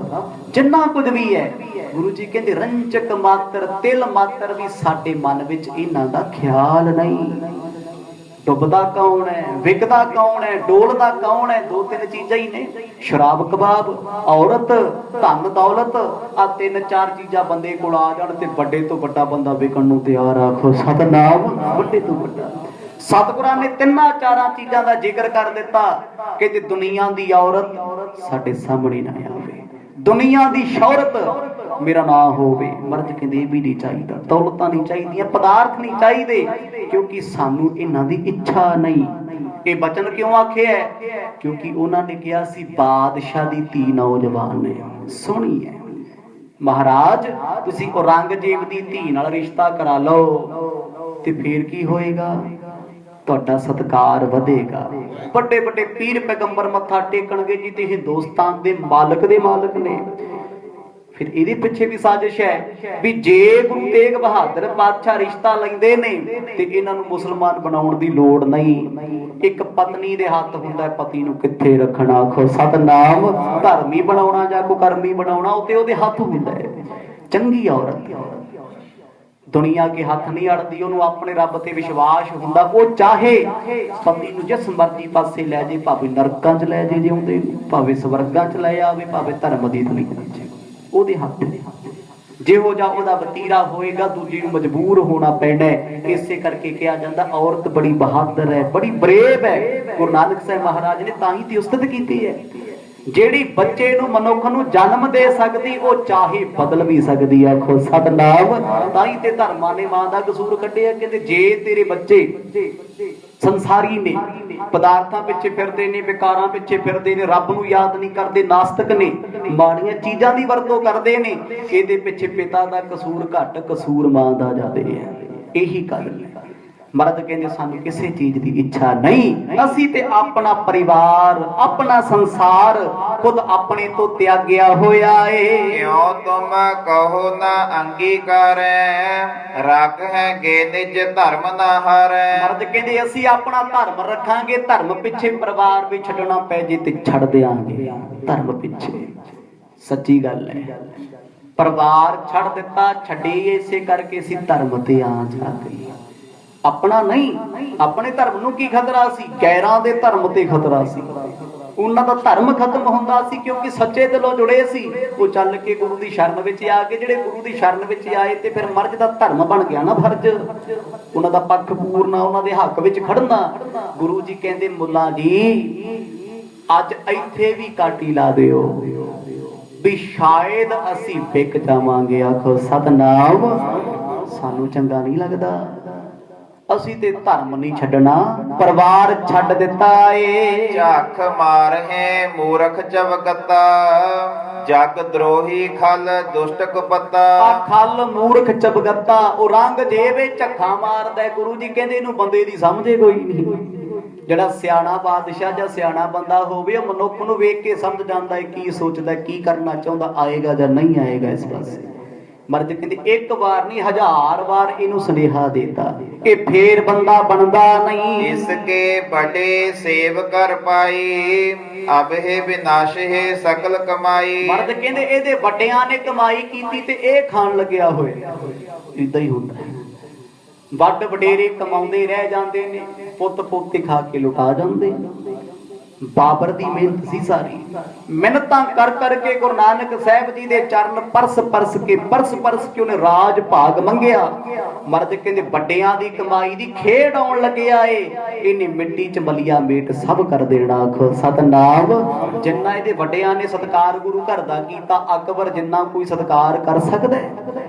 Speaker 1: ਜਿੰਨਾ ਕੁਝ ਵੀ ਹੈ, ਗੁਰੂ ਜੀ ਕਹਿੰਦੇ ਰੰਚਕ ਮਾਤਰ ਤਿਲ ਮਾਤਰ ਵੀ ਸਾਡੇ ਮਨ ਵਿੱਚ ਇਹਨਾਂ ਦਾ ਖਿਆਲ ਨਹੀਂ। ਡੁੱਬਦਾ ਕੌਣ ਹੈ, ਵਿਕਦਾ ਕੌਣ ਹੈ, ਡੋਲਦਾ ਕੌਣ ਹੈ? 2-3 ਚੀਜ਼ਾਂ ਹੀ ਨੇ, ਸ਼ਰਾਬ ਕਬਾਬ, ਔਰਤ, ਧਨ ਦੌਲਤ। ਆ 3-4 ਚੀਜ਼ਾਂ ਬੰਦੇ ਕੋਲ ਆ ਜਾਣ ਤੇ ਵੱਡੇ ਤੋਂ ਵੱਡਾ ਬੰਦਾ ਵਿਕਣ ਨੂੰ ਤਿਆਰ। ਆਖੋ ਸਤਨਾਮ। ਵੱਡੇ ਤੋਂ ਵੱਡਾ। ਸਤਿਗੁਰਾਂ ਨੇ 3-4 ਚੀਜ਼ਾਂ ਦਾ ਜ਼ਿਕਰ ਕਰ ਦਿੱਤਾ ਕਿ ਜੇ ਦੁਨੀਆ ਦੀ ਔਰਤ ਸਾਡੇ ਸਾਹਮਣੇ ਨਾ ਆਵੇ, ਦੁਨੀਆ ਦੀ ਸ਼ੌਹਰਤ ਮੇਰਾ ਨਾ ਹੋਵੇ। ਮਰਦ ਕਹਿੰਦੇ ਇਹ ਵੀ ਨਹੀਂ ਚਾਹੀਦਾ, ਦੌਲਤਾਂ ਨਹੀਂ ਚਾਹੀਦੀਆਂ, ਪਦਾਰਥ ਨਹੀਂ ਚਾਹੀਦੇ, ਕਿਉਂਕਿ ਸਾਨੂੰ ਇਹਨਾਂ ਦੀ ਇੱਛਾ ਨਹੀਂ। ਇਹ ਬਚਨ ਕਿਉਂ ਆਖਿਆ? ਕਿਉਂਕਿ ਉਹਨਾਂ ਨੇ ਕਿਹਾ ਸੀ ਬਾਦਸ਼ਾਹ ਦੀ ਧੀ ਨੌਜਵਾਨ ਨੇ, ਸੋਹਣੀ ਹੈ, ਮਹਾਰਾਜ ਤੁਸੀਂ ਔਰੰਗਜ਼ੇਬ ਦੀ ਧੀ ਨਾਲ ਰਿਸ਼ਤਾ ਕਰਾ ਲਓ ਤੇ ਫੇਰ ਕੀ ਹੋਏਗਾ? ਤੁਹਾਡਾ ਸਤਿਕਾਰ ਵਧੇਗਾ, ਵੱਡੇ ਵੱਡੇ ਪੀਰ ਪੈਗੰਬਰ ਮੱਥਾ ਟੇਕਣਗੇ ਜੀ, ਤੇ ਹਿੰਦੁਸਤਾਨ ਦੇ ਮਾਲਕ ਦੇ ਮਾਲਕ ਨੇ। ਫਿਰ ਇਹਦੇ ਪਿੱਛੇ ਵੀ ਸਾਜ਼ਿਸ਼ ਹੈ ਵੀ ਜੇ ਗੁਰੂ ਤੇਗ ਬਹਾਦਰ ਪਾਤਸ਼ਾਹ ਰਿਸ਼ਤਾ ਲੈਂਦੇ ਨੇ ਤੇ ਇਹਨਾਂ ਨੂੰ ਮੁਸਲਮਾਨ ਬਣਾਉਣ ਦੀ ਲੋੜ ਨਹੀਂ। ਇੱਕ ਪਤਨੀ ਦੇ ਹੱਥ ਹੁੰਦਾ ਪਤੀ ਨੂੰ ਕਿੱਥੇ ਰੱਖਣਾ। ਆਖੋ ਸਤਨਾਮ। ਧਰਮੀ ਬਣਾਉਣਾ ਜਾਂ ਕੁਕਰਮੀ ਬਣਾਉਣਾ ਉਹ ਤੇ ਉਹਦੇ ਹੱਥ ਹੁੰਦਾ ਹੈ। ਚੰਗੀ ਔਰਤ ਦੁਨੀਆ ਕੇ ਹੱਥ ਨਹੀਂ ਅੜਦੀ, ਉਹਨੂੰ ਆਪਣੇ ਰੱਬ ਤੇ ਵਿਸ਼ਵਾਸ ਹੁੰਦਾ, ਉਹ ਚਾਹੇ ਪਤੀ ਨੂੰ ਜਿਸ ਮਰਜ਼ੀ ਪਾਸੇ ਲੈ ਜੇ, ਭਾਵੇਂ ਨਰਕਾਂ 'ਚ ਲੈ ਜੇ ਜਿਉਂਦੇ, ਭਾਵੇਂ ਸਵਰਗਾਂ 'ਚ ਲੈ ਆਵੇ, ਭਾਵੇਂ ਧਰਮ ਦੀ ਦੁਨੀਆ 'ਚ, ਉਹਦੇ ਹੱਥ ਨੇ। ਜਿਹੋ ਜਿਹਾ ਉਹਦਾ ਵਤੀਰਾ ਹੋਏਗਾ ਦੂਜੀ ਨੂੰ ਮਜਬੂਰ ਹੋਣਾ ਪੈਣਾ। ਇਸੇ ਕਰਕੇ ਕਿਹਾ ਜਾਂਦਾ ਔਰਤ ਬੜੀ ਬਹਾਦਰ ਹੈ, ਬੜੀ ਬਰੇਵ ਹੈ। ਗੁਰੂ ਨਾਨਕ ਸਾਹਿਬ ਮਹਾਰਾਜ ਨੇ ਤਾਂ ਹੀ ਤੇ ਉਸਤਤ ਕੀਤੀ ਹੈ। ਜਿਹੜੀ ਬੱਚੇ ਨੂੰ ਮਨੁੱਖ ਨੂੰ ਜਨਮ ਦੇ ਸਕਦੀ, ਉਹ ਚਾਹੇ ਬਦਲ ਵੀ ਸਕਦੀ ਹੈ। ਆਖੋ ਸਤਨਾਮ। ਤਾਂ ਹੀ ਤੇ ਧਰਮਾਂ ਨੇ ਮਾਂ ਦਾ ਕਸੂਰ ਕੱਢਿਆ, ਕਹਿੰਦੇ ਜੇ ਤੇਰੇ ਬੱਚੇ ਸੰਸਾਰੀ ਨੇ, ਪਦਾਰਥਾਂ ਪਿੱਛੇ ਫਿਰਦੇ ਨੇ, ਵਿਕਾਰਾਂ ਪਿੱਛੇ ਫਿਰਦੇ ਨੇ, ਰੱਬ ਨੂੰ ਯਾਦ ਨਹੀਂ ਕਰਦੇ, ਨਾਸਤਿਕ ਨੇ, ਮਾੜੀਆਂ ਚੀਜ਼ਾਂ ਦੀ ਵਰਤੋਂ ਕਰਦੇ ਨੇ। ਇਹਦੇ ਪਿੱਛੇ ਪਿਤਾ ਦਾ ਕਸੂਰ ਘੱਟ, ਕਸੂਰ ਮਾਂ ਦਾ ਜ਼ਿਆਦੇ ਹੈ। ਇਹੀ ਗੱਲ ਹੈ। ਮਰਦ ਕਹਿੰਦੇ ਸਾਨੂੰ ਕਿਸੇ ਚੀਜ਼ ਦੀ ਇੱਛਾ ਨਹੀਂ, ਅਸੀਂ ਤੇ ਆਪਣਾ ਪਰਿਵਾਰ, ਆਪਣਾ ਸੰਸਾਰ ਖੁਦ ਆਪਣੇ ਤੋਂ ਤਿਆਗਿਆ ਹੋਇਆ ਏ।
Speaker 2: ਕਿਉ ਤੁਮ ਕਹੋ ਨਾ ਅੰਗੀਕਾਰੈ, ਰੱਖ ਹੈ ਗੇ ਨਿਜ ਧਰਮ ਨਾ ਹਾਰੈ।
Speaker 1: ਮਰਦ ਕਹਿੰਦੇ ਅਸੀਂ ਆਪਣਾ ਧਰਮ ਰੱਖਾਂਗੇ, ਧਰਮ ਪਿੱਛੇ ਪਰਿਵਾਰ ਵੀ ਛੱਡਣਾ ਪੈ ਜੇ ਤੇ ਛੱਡ ਦਿਆਂਗੇ, ਧਰਮ ਪਿੱਛੇ। ਸੱਚੀ ਗੱਲ ਹੈ। ਪਰਿਵਾਰ ਛੱਡ ਦਿੱਤਾ, ਛੱਡੇ ਇਸੇ ਕਰਕੇ ਅਸੀਂ ਧਰਮ ਤੇ ਆ ਜਾਂਦੇ। ਆਪਣਾ ਨਹੀਂ, ਆਪਣੇ ਧਰਮ ਨੂੰ ਕੀ ਖਤਰਾ ਸੀ? ਗੈਰਾਂ ਦੇ ਧਰਮ ਤੇ ਖਤਰਾ ਸੀ। ਉਹਨਾਂ ਦਾ ਧਰਮ ਖਤਮ ਹੁੰਦਾ ਸੀ ਕਿਉਂਕਿ ਸੱਚੇ ਦਿਲੋਂ ਜੁੜੇ ਸੀ। ਉਹ ਚੱਲ ਕੇ ਗੁਰੂ ਦੀ ਸ਼ਰਨ ਵਿੱਚ ਆ ਗਏ। ਜਿਹੜੇ ਗੁਰੂ ਦੀ ਸ਼ਰਨ ਵਿੱਚ ਆਏ ਤੇ ਫਿਰ ਮਰਜ਼ ਦਾ ਧਰਮ ਬਣ ਗਿਆ ਨਾ, ਫਰਜ਼ ਉਹਨਾਂ ਦਾ ਪੱਖ ਪੂਰਨਾ, ਉਹਨਾਂ ਦੇ ਹੱਕ ਵਿੱਚ ਖੜਨਾ। ਗੁਰੂ ਜੀ ਕਹਿੰਦੇ ਮੁੱਲਾ ਜੀ ਅੱਜ ਇੱਥੇ ਵੀ ਕਾਟੀ ਲਾ ਦਿਓ ਵੀ ਸ਼ਾਇਦ ਅਸੀਂ ਵਿਕ ਜਾਵਾਂਗੇ। ਆਖੋ ਸਤਨਾਮ। ਸਾਨੂੰ ਚੰਗਾ ਨਹੀਂ ਲੱਗਦਾ। ਅਸੀਂ ਤੇ ਧਰਮ ਨਹੀਂ ਛੱਡਣਾ, ਪਰਿਵਾਰ ਛੱਡ ਦਿੱਤਾ ਏ।
Speaker 2: ਝੱਖ ਮਾਰਹਿ ਮੂਰਖ ਚਵਕਤਾ, ਜਗ ਦਰੋਹੀ ਖਲ ਦੁਸ਼ਟ ਕੁਪੱਤਾ।
Speaker 1: ਆ ਖਲ ਮੂਰਖ ਚਵਕਤਾ, ਉਹ ਰੰਗ ਜੇਵੇ ਝੱਖਾਂ ਮਾਰਦਾ। ਗੁਰੂ ਜੀ ਕਹਿੰਦੇ ਇਹਨੂੰ ਬੰਦੇ ਦੀ ਸਮਝੇ ਕੋਈ ਨਹੀਂ। ਜਿਹੜਾ ਸਿਆਣਾ ਬਾਦਸ਼ਾਹ ਜਾਂ ਸਿਆਣਾ ਬੰਦਾ ਹੋਵੇ, ਉਹ ਮਨੁੱਖ ਨੂੰ ਵੇਖ ਕੇ ਸਮਝ ਜਾਂਦਾ ਹੈ ਕੀ ਸੋਚਦਾ, ਕੀ ਕਰਨਾ ਚਾਹੁੰਦਾ, ਆਏਗਾ ਜਾਂ ਨਹੀਂ ਆਏਗਾ ਇਸ ਪਾਸੇ। ਮਰਦ ਕਹਿੰਦੇ ਇੱਕ ਵਾਰ ਨਹੀਂ 1000 ਵਾਰ ਇਹਨੂੰ ਸੁਨੇਹਾ ਦੇਤਾ ਕਿ ਫੇਰ ਬੰਦਾ ਬਣਦਾ ਨਹੀਂ।
Speaker 2: ਇਸ ਕੇ ਬੜੇ ਸੇਵ ਕਰ ਪਾਈ, ਅਬ ਹੈ ਵਿਨਾਸ਼ ਹੈ ਸਕਲ ਕਮਾਈ।
Speaker 1: ਮਰਦ ਕਹਿੰਦੇ ਇਹਦੇ ਵੱਡਿਆਂ ਨੇ ਕਮਾਈ ਕੀਤੀ ਤੇ ਇਹ ਖਾਣ ਲੱਗਿਆ ਹੋਇਆ। ਇਦਾਂ ਹੀ ਹੁੰਦਾ ਹੈ। ਵੱਡ ਵਡੇਰੇ ਕਮਾਉਂਦੇ ਰਹਿ ਜਾਂਦੇ ਨੇ, ਪੁੱਤ ਪੋਤੇ ਖਾ ਕੇ ਲੁਟਾ ਜਾਂਦੇ। ਬਾਬਰ ਦੀ ਮਿਹਨਤ ਸੀ ਸਾਰੀ, ਮਿਹਨਤਾਂ ਕਰ ਕਰਕੇ ਗੁਰੂ ਨਾਨਕ ਸਾਹਿਬ ਜੀ ਦੇ ਚਰਨ ਪਰਸ ਪਰਸ ਕੇ ਉਹਨੇ ਰਾਜ ਭਾਗ ਮੰਗਿਆ। ਮਰਦ ਕਹਿੰਦੇ ਵੱਡਿਆਂ ਦੀ ਕਮਾਈ ਦੀ ਖੇਡ ਆਉਣ ਲੱਗਿਆ ਏ। ਇਹਨੇ ਮਿੱਟੀ ਚ ਮਲੀਆ ਮੇਟ ਸਭ ਕਰ ਦੇਣਾ। ਆਖੋ ਸਤਨਾਮ। ਜਿੰਨਾ ਇਹਦੇ ਵੱਡਿਆਂ ਨੇ ਸਤਕਾਰ ਗੁਰੂ ਘਰ ਦਾ ਕੀਤਾ, ਅਕਬਰ ਜਿੰਨਾ ਕੋਈ ਸਤਕਾਰ ਕਰ ਸਕਦਾ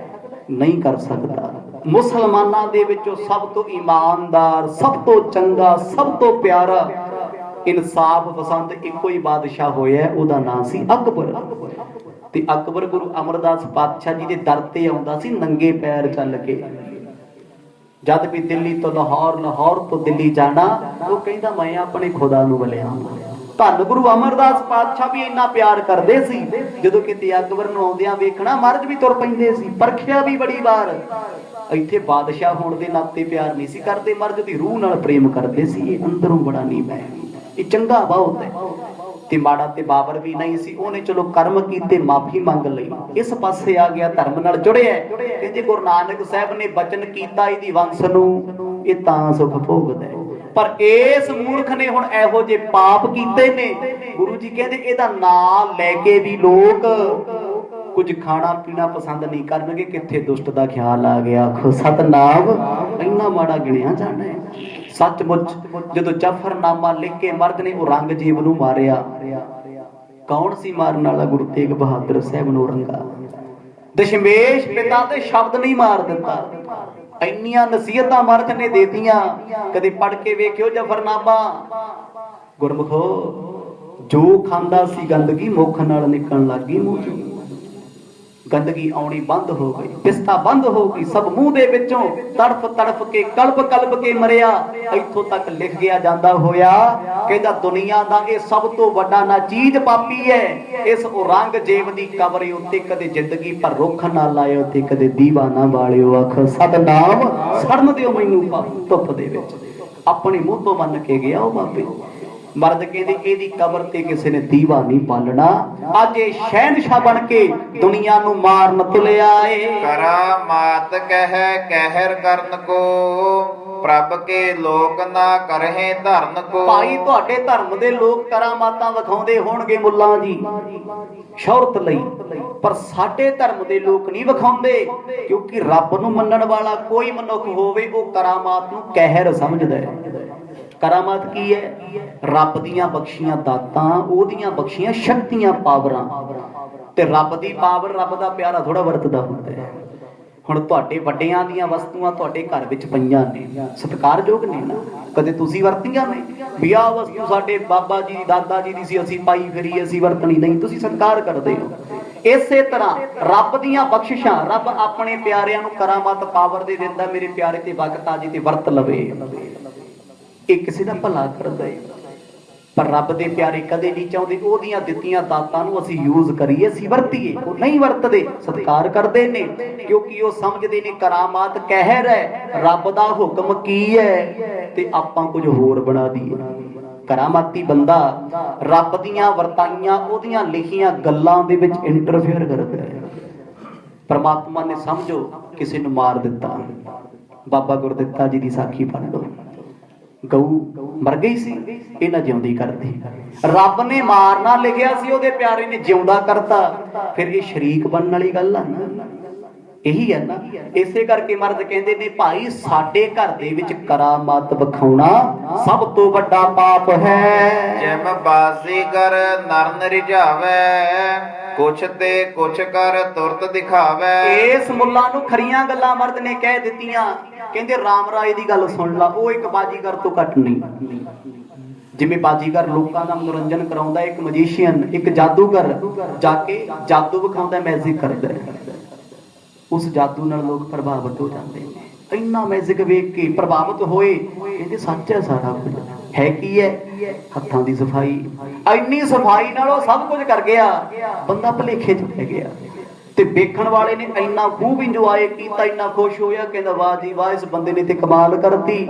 Speaker 1: ਨਹੀਂ ਕਰ ਸਕਦਾ। ਮੁਸਲਮਾਨਾਂ ਦੇ ਵਿੱਚੋਂ ਸਭ ਤੋਂ ਇਮਾਨਦਾਰ, ਸਭ ਤੋਂ ਚੰਗਾ, ਸਭ ਤੋਂ ਪਿਆਰਾ, ਇਨਸਾਫ ਪਸੰਦ ਇੱਕੋ ਹੀ ਬਾਦਸ਼ਾਹ ਹੋਇਆ, ਉਹਦਾ ਨਾਂ ਸੀ ਅਕਬਰ। ਤੇ ਅਕਬਰ ਗੁਰੂ ਅਮਰਦਾਸ ਪਾਤਸ਼ਾਹ ਜੀ ਦੇ ਦਰ ਤੇ ਆਉਂਦਾ ਸੀ ਨੰਗੇ ਪੈਰ ਚੱਲ ਕੇ। ਜਦ ਵੀ ਦਿੱਲੀ ਤੋਂ ਲਾਹੌਰ, ਲਾਹੌਰ ਤੋਂ ਦਿੱਲੀ ਜਾਣਾ, ਉਹ ਕਹਿੰਦਾ ਮੈਂ ਆਪਣੇ ਖੁਦਾ ਨੂੰ ਮਿਲਿਆ। ਧੰਨ ਗੁਰੂ ਅਮਰਦਾਸ ਪਾਤਸ਼ਾਹ ਵੀ ਇੰਨਾ ਪਿਆਰ ਕਰਦੇ ਸੀ, ਜਦੋਂ ਕਿਤੇ ਅਕਬਰ ਨੂੰ ਆਉਂਦਿਆਂ ਵੇਖਣਾ ਮਰਦ ਵੀ ਤੁਰ ਪੈਂਦੇ ਸੀ। ਪਰਖਿਆ ਵੀ ਬੜੀ ਵਾਰ। ਇੱਥੇ ਬਾਦਸ਼ਾਹ ਹੋਣ ਦੇ ਨਾਤੇ ਪਿਆਰ ਨਹੀਂ ਸੀ ਕਰਦੇ, ਮਰਦ ਦੀ ਰੂਹ ਨਾਲ ਪ੍ਰੇਮ ਕਰਦੇ ਸੀ। ਇਹ ਅੰਦਰੋਂ ਬੜਾ ਨੀਵਾਂ ਹੈ, ਇਹ ਚੰਗਾ ਬਹੁਤ ਹੈ। ਤੇ ਮਾੜਾ ਤੇ ਬਾਬਰ ਵੀ ਨਹੀਂ ਸੀ। ਉਹਨੇ ਚਲੋ ਕਰਮ ਕੀਤੇ, ਮਾਫੀ ਮੰਗ ਲਈ, ਇਸ ਪਾਸੇ ਆ ਗਿਆ, ਧਰਮ ਨਾਲ ਜੁੜਿਆ। ਕਹਿੰਦੇ ਗੁਰੂ ਨਾਨਕ ਸਾਹਿਬ ਨੇ ਬਚਨ ਕੀਤਾ ਇਹਦੀ ਵੰਸ਼ ਨੂੰ, ਇਹ ਤਾਂ ਸੁਖ ਭੋਗਦਾ। ਪਰ ਇਸ ਮੂਰਖ ਨੇ ਹੁਣ ਇਹੋ ਜਿਹੇ ਪਾਪ ਕੀਤੇ ਨੇ, ਗੁਰੂ ਜੀ ਕਹਿੰਦੇ ਇਹਦਾ ਨਾਂ ਲੈ ਕੇ ਵੀ ਲੋਕ ਕੁਝ ਖਾਣਾ ਪੀਣਾ ਪਸੰਦ ਨਹੀਂ ਕਰਨਗੇ। ਕਿੱਥੇ ਦੁਸ਼ਟ ਦਾ ਖਿਆਲ ਆ ਗਿਆ। ਆਖੋ ਸਤਨਾਮ। ਇੰਨਾ ਮਾੜਾ ਗਿਣਿਆ ਜਾਣਾ ਹੈ। ਸੱਚਮੁੱਚ ਜਦੋਂ ਜ਼ਫਰਨਾਮਾ ਲਿਖ ਕੇ ਮਰਦ ਨੇ ਔਰੰਗਜ਼ੇਬ ਨੂੰ ਮਾਰਿਆ, ਕੌਣ ਸੀ ਮਾਰਨ ਵਾਲਾ? ਗੁਰੂ ਤੇਗ ਬਹਾਦਰ ਸਾਹਿਬ ਨੂੰ ਔਰੰਗਾ। ਦਸ਼ਮੇਸ਼ ਪਿਤਾ ਤੇ ਸ਼ਬਦ ਨਹੀਂ ਮਾਰ ਦਿੱਤਾ। ਇੰਨੀਆਂ ਨਸੀਹਤਾਂ ਮਰਦ ਨੇ ਦੇਤੀਆਂ। ਕਦੇ ਪੜ੍ਹ ਕੇ ਵੇਖਿਓ ਜ਼ਫਰਨਾਮਾ। ਗੁਰਮੁਖੋ, ਜੋ ਖਾਂਦਾ ਸੀ ਗੰਦਗੀ ਮੁੱਖ ਨਾਲ ਨਿਕਲਣ ਲੱਗ ਗਈ ਮੂੰਹ ਚੋਂ। ਗੰਦਗੀ ਆਉਣੀ ਬੰਦ ਹੋ ਗਈ, ਪਿਸਤਾ ਬੰਦ ਹੋ ਗਈ। ਸਭ ਮੂੰਹ ਦੇ ਵਿੱਚੋਂ ਤੜਫ ਤੜਫ ਕੇ, ਕਲਪ ਕਲਪ ਕੇ ਮਰਿਆ। ਇੱਥੋਂ ਤੱਕ ਲਿਖ ਗਿਆ ਜਾਂਦਾ ਹੋਇਆ, ਕਹਿੰਦਾ ਦੁਨੀਆ ਦਾ ਇਹ ਸਭ ਤੋਂ ਵੱਡਾ ਨਾਚੀਜ਼ ਪਾਪੀ ਹੈ। ਇਸ ਔਰੰਗਜ਼ੇਬ ਦੀ ਕਬਰ ਉੱਤੇ ਕਦੇ ਜ਼ਿੰਦਗੀ ਪਰ ਰੁੱਖ ਨਾ ਲਾਇਓ ਤੇ ਕਦੇ ਦੀਵਾ ਨਾ ਬਾਲਿਓ। ਆਖੋ ਸਤਨਾਮ। ਸੜਨ ਦਿਓ ਮੈਨੂੰ ਧੁੱਪ ਦੇ ਵਿੱਚ। ਆਪਣੇ ਮੂੰਹ ਤੋਂ ਮੰਨ ਕੇ ਗਿਆ ਉਹ ਬਾਬੇ। ਮਰਦ ਕਹਿੰਦੇ ਇਹਦੀ ਕਬਰ ਤੇ ਕਿਸੇ ਨੇ ਦੀਵਾ ਨਹੀਂ ਬਾਲਣਾ। ਅੱਜ ਇਹ ਸ਼ਹਿਨशाह ਬਣ ਕੇ ਦੁਨੀਆ ਨੂੰ ਮਾਰਨ ਤੁਲਿਆ ਏ।
Speaker 2: ਕਰਾ ਮਾਤ ਕਹਿ ਕਹਿਰ ਕਰਨ ਕੋ, ਪ੍ਰਭ ਕੇ ਲੋਕ ਨਾ ਕਰਹਿ ਧਰਨ ਕੋ।
Speaker 1: ਭਾਈ ਤੁਹਾਡੇ ਧਰਮ ਦੇ ਲੋਕ ਕਰਾਮਾਤਾਂ ਵਿਖਾਉਂਦੇ ਹੋਣਗੇ ਮੁੱਲਾਂ ਜੀ ਸ਼ੌਹਰਤ ਲਈ, ਪਰ ਸਾਡੇ ਧਰਮ ਦੇ ਲੋਕ ਨਹੀਂ ਵਿਖਾਉਂਦੇ। ਕਿਉਂਕਿ ਰੱਬ ਨੂੰ ਮੰਨਣ ਵਾਲਾ ਕੋਈ ਮਨੁੱਖ ਹੋਵੇ, ਉਹ ਕਰਾਮਾਤ ਨੂੰ ਕਹਿਰ ਸਮਝਦਾ ਹੈ। ਕਰਾਮਾਤ ਕੀ ਹੈ? ਰੱਬ ਦੀਆਂ ਬਖਸ਼ੀਆਂ ਦਾਤਾਂ, ਉਹਦੀਆਂ ਬਖਸ਼ੀਆਂ ਸ਼ਕਤੀਆਂ, ਪਾਵਰਾਂ। ਤੇ ਰੱਬ ਦੀ ਪਾਵਰ, ਰੱਬ ਦਾ ਪਿਆਰਾ ਥੋੜਾ ਵਰਤਦਾ ਹੁੰਦਾ ਹੈ। ਹੁਣ ਤੁਹਾਡੇ ਵੱਡਿਆਂ ਦੀਆਂ ਵਸਤੂਆਂ ਤੁਹਾਡੇ ਘਰ ਵਿੱਚ ਪਈਆਂ ਨੇ, ਸਤਿਕਾਰਯੋਗ ਨੇ ਨਾ, ਕਦੇ ਤੁਸੀਂ ਵਰਤੀਆਂ ਨੇ ਵੀ ਆਹ ਵਸਤੂ ਸਾਡੇ ਬਾਬਾ ਜੀ ਦੀ ਦਾਦਾ ਜੀ ਦੀ ਸੀ, ਅਸੀਂ ਪਾਈ ਫਿਰੀ, ਅਸੀਂ ਵਰਤਣੀ ਨਹੀਂ, ਤੁਸੀਂ ਸਤਿਕਾਰ ਕਰਦੇ ਹੋ। ਇਸੇ ਤਰ੍ਹਾਂ ਰੱਬ ਦੀਆਂ ਬਖਸ਼ਿਸ਼ਾਂ, ਰੱਬ ਆਪਣੇ ਪਿਆਰਿਆਂ ਨੂੰ ਕਰਾਮਾਤ ਪਾਵਰ ਦੇ ਦਿੰਦਾ, ਮੇਰੇ ਪਿਆਰੇ ਤੇ ਵਕਤ ਆ ਜੀ ਤੇ ਵਰਤ ਲਵੇ, ਇਹ ਕਿਸੇ ਦਾ ਭਲਾ ਕਰਦਾ ਹੈ। ਪਰ ਰੱਬ ਦੇ ਪਿਆਰੇ ਕਦੇ ਨਹੀਂ ਚਾਹੁੰਦੇ ਉਹਦੀਆਂ ਦਿੱਤੀਆਂ ਦਾਤਾਂ ਨੂੰ ਅਸੀਂ ਯੂਜ਼ ਕਰੀਏ, ਅਸੀਂ ਵਰਤੀਏ। ਉਹ ਨਹੀਂ ਵਰਤਦੇ, ਸਤਿਕਾਰ ਕਰਦੇ ਨੇ, ਕਿਉਂਕਿ ਉਹ ਸਮਝਦੇ ਨੇ ਕਰਾਮਾਤ ਕਹਿਰ ਹੈ, ਰੱਬ ਦਾ ਹੁਕਮ ਕੀ ਹੈ, ਤੇ ਆਪਾਂ ਕੁਝ ਹੋਰ ਬਣਾ ਦਈਏ। ਕਰਾਮਾਤੀ ਬੰਦਾ ਰੱਬ ਦੀਆਂ ਵਰਤਾਈਆਂ, ਉਹਦੀਆਂ ਲਿਖੀਆਂ ਗੱਲਾਂ ਦੇ ਵਿੱਚ ਇੰਟਰਫੇਅਰ ਕਰਦਾ ਹੈ। ਪਰਮਾਤਮਾ ਨੇ ਸਮਝੋ ਕਿਸੇ ਨੂੰ ਮਾਰ ਦਿੱਤਾ, ਬਾਬਾ ਗੁਰਦਿੱਤਾ ਜੀ ਦੀ ਸਾਖੀ ਪੜ੍ਹ ਲਓ, ਗਊ ਮਰ ਗਈ ਸੀ, ਇਹਨਾਂ ਜਿਉਂਦੀ ਕਰਦੀ, ਰੱਬ ਨੇ ਮਾਰਨਾ ਲਿਖਿਆ ਸੀ, ਉਹਦੇ ਪਿਆਰੇ ਨੇ ਜਿਉਂਦਾ ਕਰਤਾ, ਫਿਰ ਇਹ ਸ਼ਰੀਕ ਬਣਨ ਵਾਲੀ ਗੱਲ ਆ ਨਾ, ਇਹੀ ਹੈ ਨਾ। ਇਸੇ ਕਰਕੇ ਮਰਦ ਕਹਿੰਦੇ ਨੇ ਭਾਈ ਸਾਡੇ ਘਰ ਦੇ ਵਿੱਚ ਕਰਾਮਾਤ ਵਿਖਾਉਣਾ ਸਭ ਤੋਂ ਵੱਡਾ ਪਾਪ ਹੈ।
Speaker 2: ਜਿਮ ਬਾਜ਼ੀਗਰ ਨਰਨ ਰਿਝਾਵੇ, ਕੁਛ ਤੇ ਕੁਛ ਕਰ ਤੁਰਤ ਦਿਖਾਵੇ।
Speaker 1: ਇਸ ਮੁੱਲਾਂ ਨੂੰ ਖਰੀਆਂ ਗੱਲਾਂ ਮਰਦ ਨੇ ਕਹਿ ਦਿੱਤੀਆਂ, ਕਹਿੰਦੇ ਰਾਮ ਰਾਏ ਦੀ ਗੱਲ ਸੁਣ ਲਾ, ਉਹ ਇੱਕ ਬਾਜੀਗਰ ਤੋਂ ਘੱਟ ਨਹੀਂ। ਜਿਵੇਂ ਬਾਜੀਗਰ ਲੋਕਾਂ ਦਾ ਮਨੋਰੰਜਨ ਕਰਾਉਂਦਾ, ਇੱਕ ਮਜੀਸ਼ੀਅਨ, ਇੱਕ ਜਾਦੂਗਰ ਜਾ ਕੇ ਜਾਦੂ ਵਿਖਾਉਂਦਾ, ਮੈਜਿਕ ਕਰਦਾ, ਉਸ ਜਾਦੂ ਨਾਲ ਲੋਕ ਪ੍ਰਭਾਵਿਤ ਹੋ ਜਾਂਦੇ ਨੇ। ਇੰਨਾ ਮੈਜਿਕ ਵੇਖ ਕੇ ਪ੍ਰਭਾਵਿਤ ਹੋਏ, ਕਹਿੰਦੇ ਸੱਚ ਹੈ ਸਾਰਾ ਕੁਝ, ਹੈ ਕੀ ਹੈ, ਹੱਥਾਂ ਦੀ ਸਫਾਈ, ਇੰਨੀ ਸਫਾਈ ਨਾਲ ਉਹ ਸਭ ਕੁਝ ਕਰ ਗਿਆ, ਬੰਦਾ ਭੁਲੇਖੇ ਚ ਪੈ ਗਿਆ। ਤੇ ਵੇਖਣ ਵਾਲੇ ਨੇ ਇੰਨਾ ਖੂਬ ਇੰਜੋਏ ਕੀਤਾ, ਇੰਨਾ ਖੁਸ਼ ਹੋਇਆ, ਕਹਿੰਦਾ ਵਾਹ ਜੀ ਵਾਹ, ਇਸ ਬੰਦੇ ਨੇ ਤੇ ਕਮਾਲ ਕਰਤੀ।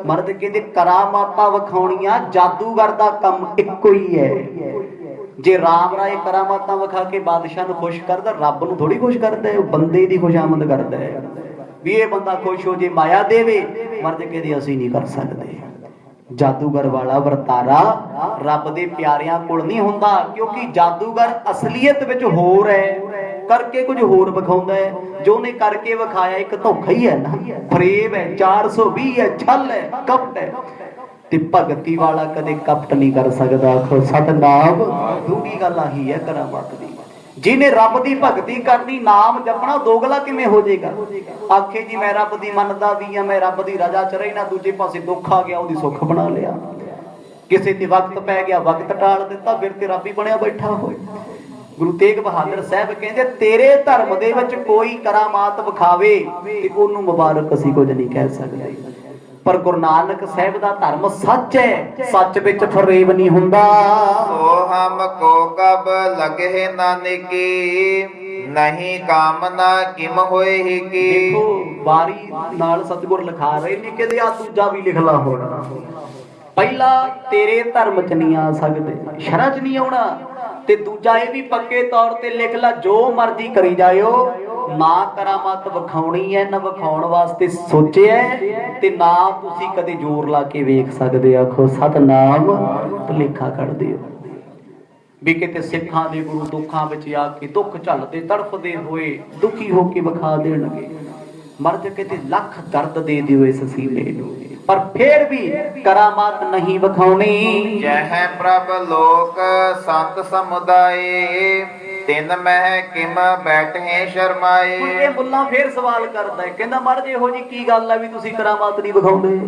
Speaker 1: ਮਰਦ ਕਹਿੰਦੇ ਕਰਾਮਾਤਾਂ ਵਿਖਾਉਣੀਆਂ ਜਾਦੂਗਰ ਦਾ ਕੰਮ ਇੱਕੋ ਹੀ ਹੈ। ਜੇ ਰਾਮ ਰਾਏ ਕਰਾਮਾਤਾਂ ਵਿਖਾ ਕੇ ਬਾਦਸ਼ਾਹ ਨੂੰ ਖੁਸ਼ ਕਰਦਾ, ਰੱਬ ਨੂੰ ਥੋੜੀ ਖੁਸ਼ ਕਰਦਾ ਹੈ, ਉਹ ਬੰਦੇ ਦੀ ਖੁਸ਼ਾਮਦ ਕਰਦਾ ਹੈ ਵੀ ਇਹ ਬੰਦਾ ਖੁਸ਼ ਹੋ ਜੇ, ਮਾਇਆ ਦੇਵੇ। ਮਰਦ ਕਹਿੰਦੇ ਅਸੀਂ ਨਹੀਂ ਕਰ ਸਕਦੇ। ਜਾਦੂਗਰ ਵਾਲਾ ਵਰਤਾਰਾ ਰੱਬ ਦੇ ਪਿਆਰਿਆਂ ਕੋਲ ਨਹੀਂ ਹੁੰਦਾ, ਕਿਉਂਕਿ ਜਾਦੂਗਰ ਅਸਲੀਅਤ ਵਿੱਚ ਹੋਰ ਹੈ, ਕਰਕੇ ਕੁਝ ਹੋਰ ਵਿਖਾਉਂਦਾ ਹੈ। ਜੋ ਉਹਨੇ ਕਰਕੇ ਵਿਖਾਇਆ ਇੱਕ ਧੋਖਾ ਹੀ ਹੈ ਨਾ, ਫਰੇਬ ਹੈ, 420 ਹੈ, ਛਲ ਹੈ, ਕਪਟ ਹੈ। ਤੇ ਭਗਤੀ ਵਾਲਾ ਕਦੇ ਕਪਟ ਨਹੀਂ ਕਰ ਸਕਦਾ। ਆਖੋ ਸਤਨਾਮ। ਦੂਜੀ ਗੱਲ ਆਹੀ ਹੈ ਕਰਾਮਾਤ ਦੀ, ਜਿਹਨੇ ਰੱਬ ਦੀ ਭਗਤੀ ਕਰਨੀ, ਨਾਮ ਜਪਣਾ, ਦੋਗਲਾ ਕਿਵੇਂ ਹੋ ਜਾਏਗਾ। ਆਖੇ ਜੀ ਮੈਂ ਰੱਬ ਦੀ ਮੰਨਦਾ ਵੀ ਆ, ਮੈਂ ਰੱਬ ਦੀ ਰਜ਼ਾ ਚ ਰਹਿਣਾ, ਦੂਜੇ ਪਾਸੇ ਦੁੱਖ ਆ ਗਿਆ, ਉਹਦੀ ਸੁੱਖ ਬਣਾ ਲਿਆ। ਕਿਸੇ ਤੇ ਵਕਤ ਪੈ ਗਿਆ, ਵਕਤ ਟਾਲ ਦਿੱਤਾ, ਫਿਰ ਤੇ ਰੱਬ ਹੀ ਬਣਿਆ ਬੈਠਾ ਹੋਏ। ਗੁਰੂ ਤੇਗ ਬਹਾਦਰ ਸਾਹਿਬ ਕਹਿੰਦੇ ਤੇਰੇ ਧਰਮ ਦੇ ਵਿੱਚ ਕੋਈ ਕਰਾਮਾਤ ਵਿਖਾਵੇ ਤੇ ਉਹਨੂੰ ਮੁਬਾਰਕ ਅਸੀਂ ਕੁਝ ਨਹੀਂ ਕਹਿ ਸਕਦੇ, ਪਰ ਗੁਰੂ ਨਾਨਕ ਸਾਹਿਬ ਦਾ ਧਰਮ ਸੱਚ ਹੈ, ਸੱਚ ਵਿੱਚ ਫਰੇਬ ਨਹੀਂ ਹੁੰਦਾ।
Speaker 2: ਸੋ ਹਮ ਕੋ ਕਬ ਲਗੇ ਨਾਨਕੀ, ਨਹੀਂ ਕਾਮਨਾ ਕਿਮ ਹੋਏ ਹੀ ਕੀ।
Speaker 1: ਦੇਖੋ ਬਾਰੀ ਨਾਲ ਸਤਿਗੁਰ ਲਿਖਾ ਰਹੇ ਨੇ, ਕਹਿੰਦੇ ਆ ਦੂਜਾ ਵੀ ਲਿਖ ਲਾ ਹੁਣ। ਪਹਿਲਾ ਤੇਰੇ ਧਰਮ ਚ ਨਹੀਂ ਆ ਸਕਦੇ, ਸ਼ਰਅ ਚ ਨਹੀਂ ਆਉਣਾ, ਤੇ ਦੂਜਾ ਇਹ ਵੀ ਪੱਕੇ ਤੌਰ ਤੇ ਲਿਖ ਲਾ, ਜੋ ਮਰਜ਼ੀ ਕਰੀ ਜਾਇਓ, ਨਾ ਕਰਾਮਾਤ ਵਿਖਾਉਣੀ ਹੈ, ਨਾ ਵਿਖਾਉਣ ਵਾਸਤੇ ਸੋਚਿਆ, ਤੇ ਨਾ ਤੁਸੀਂ ਕਦੇ ਜ਼ੋਰ ਲਾ ਕੇ ਵੇਖ ਸਕਦੇ। ਆਖੋ ਸਤਨਾਮ। ਭੁਲੇਖਾ ਕੱਢਦੇ ਹੋ ਵੀ ਕਿਤੇ ਸਿੱਖਾਂ ਦੇ ਗੁਰੂ ਦੁੱਖਾਂ ਵਿੱਚ ਆ ਕੇ ਦੁੱਖ ਝੱਲਦੇ ਤੜਫਦੇ ਹੋਏ ਦੁਖੀ ਹੋ ਕੇ ਵਿਖਾ ਦੇਣਗੇ। ਮਰਦ ਕਿਤੇ ਲੱਖ ਦਰਦ ਦੇ ਦਿਓ ਇਸ ਸੀਨੇ ਨੂੰ, ਪਰ ਫੇਰ ਵੀ ਕਰਾਮਾਤ ਨਹੀਂ ਵਿਖਾਉਣੀ।
Speaker 2: ਜਹ ਪ੍ਰਭ ਲੋਕ ਸੰਤ ਸਮੁਦਾਏ, ਤਿੰਨ ਮਹਿ ਕਿਮ ਬੈਠੇ ਸ਼ਰਮਾਏ।
Speaker 1: ਇਹ ਮੁੱਲਾ ਫੇਰ ਸਵਾਲ ਕਰਦਾ ਹੈ, ਕਹਿੰਦਾ ਮਹਾਰਾਜ ਇਹੋ ਜੀ ਕੀ ਗੱਲ ਹੈ ਵੀ ਤੁਸੀਂ ਕਰਾਮਾਤ ਨਹੀਂ ਵਿਖਾਉਂਦੇ।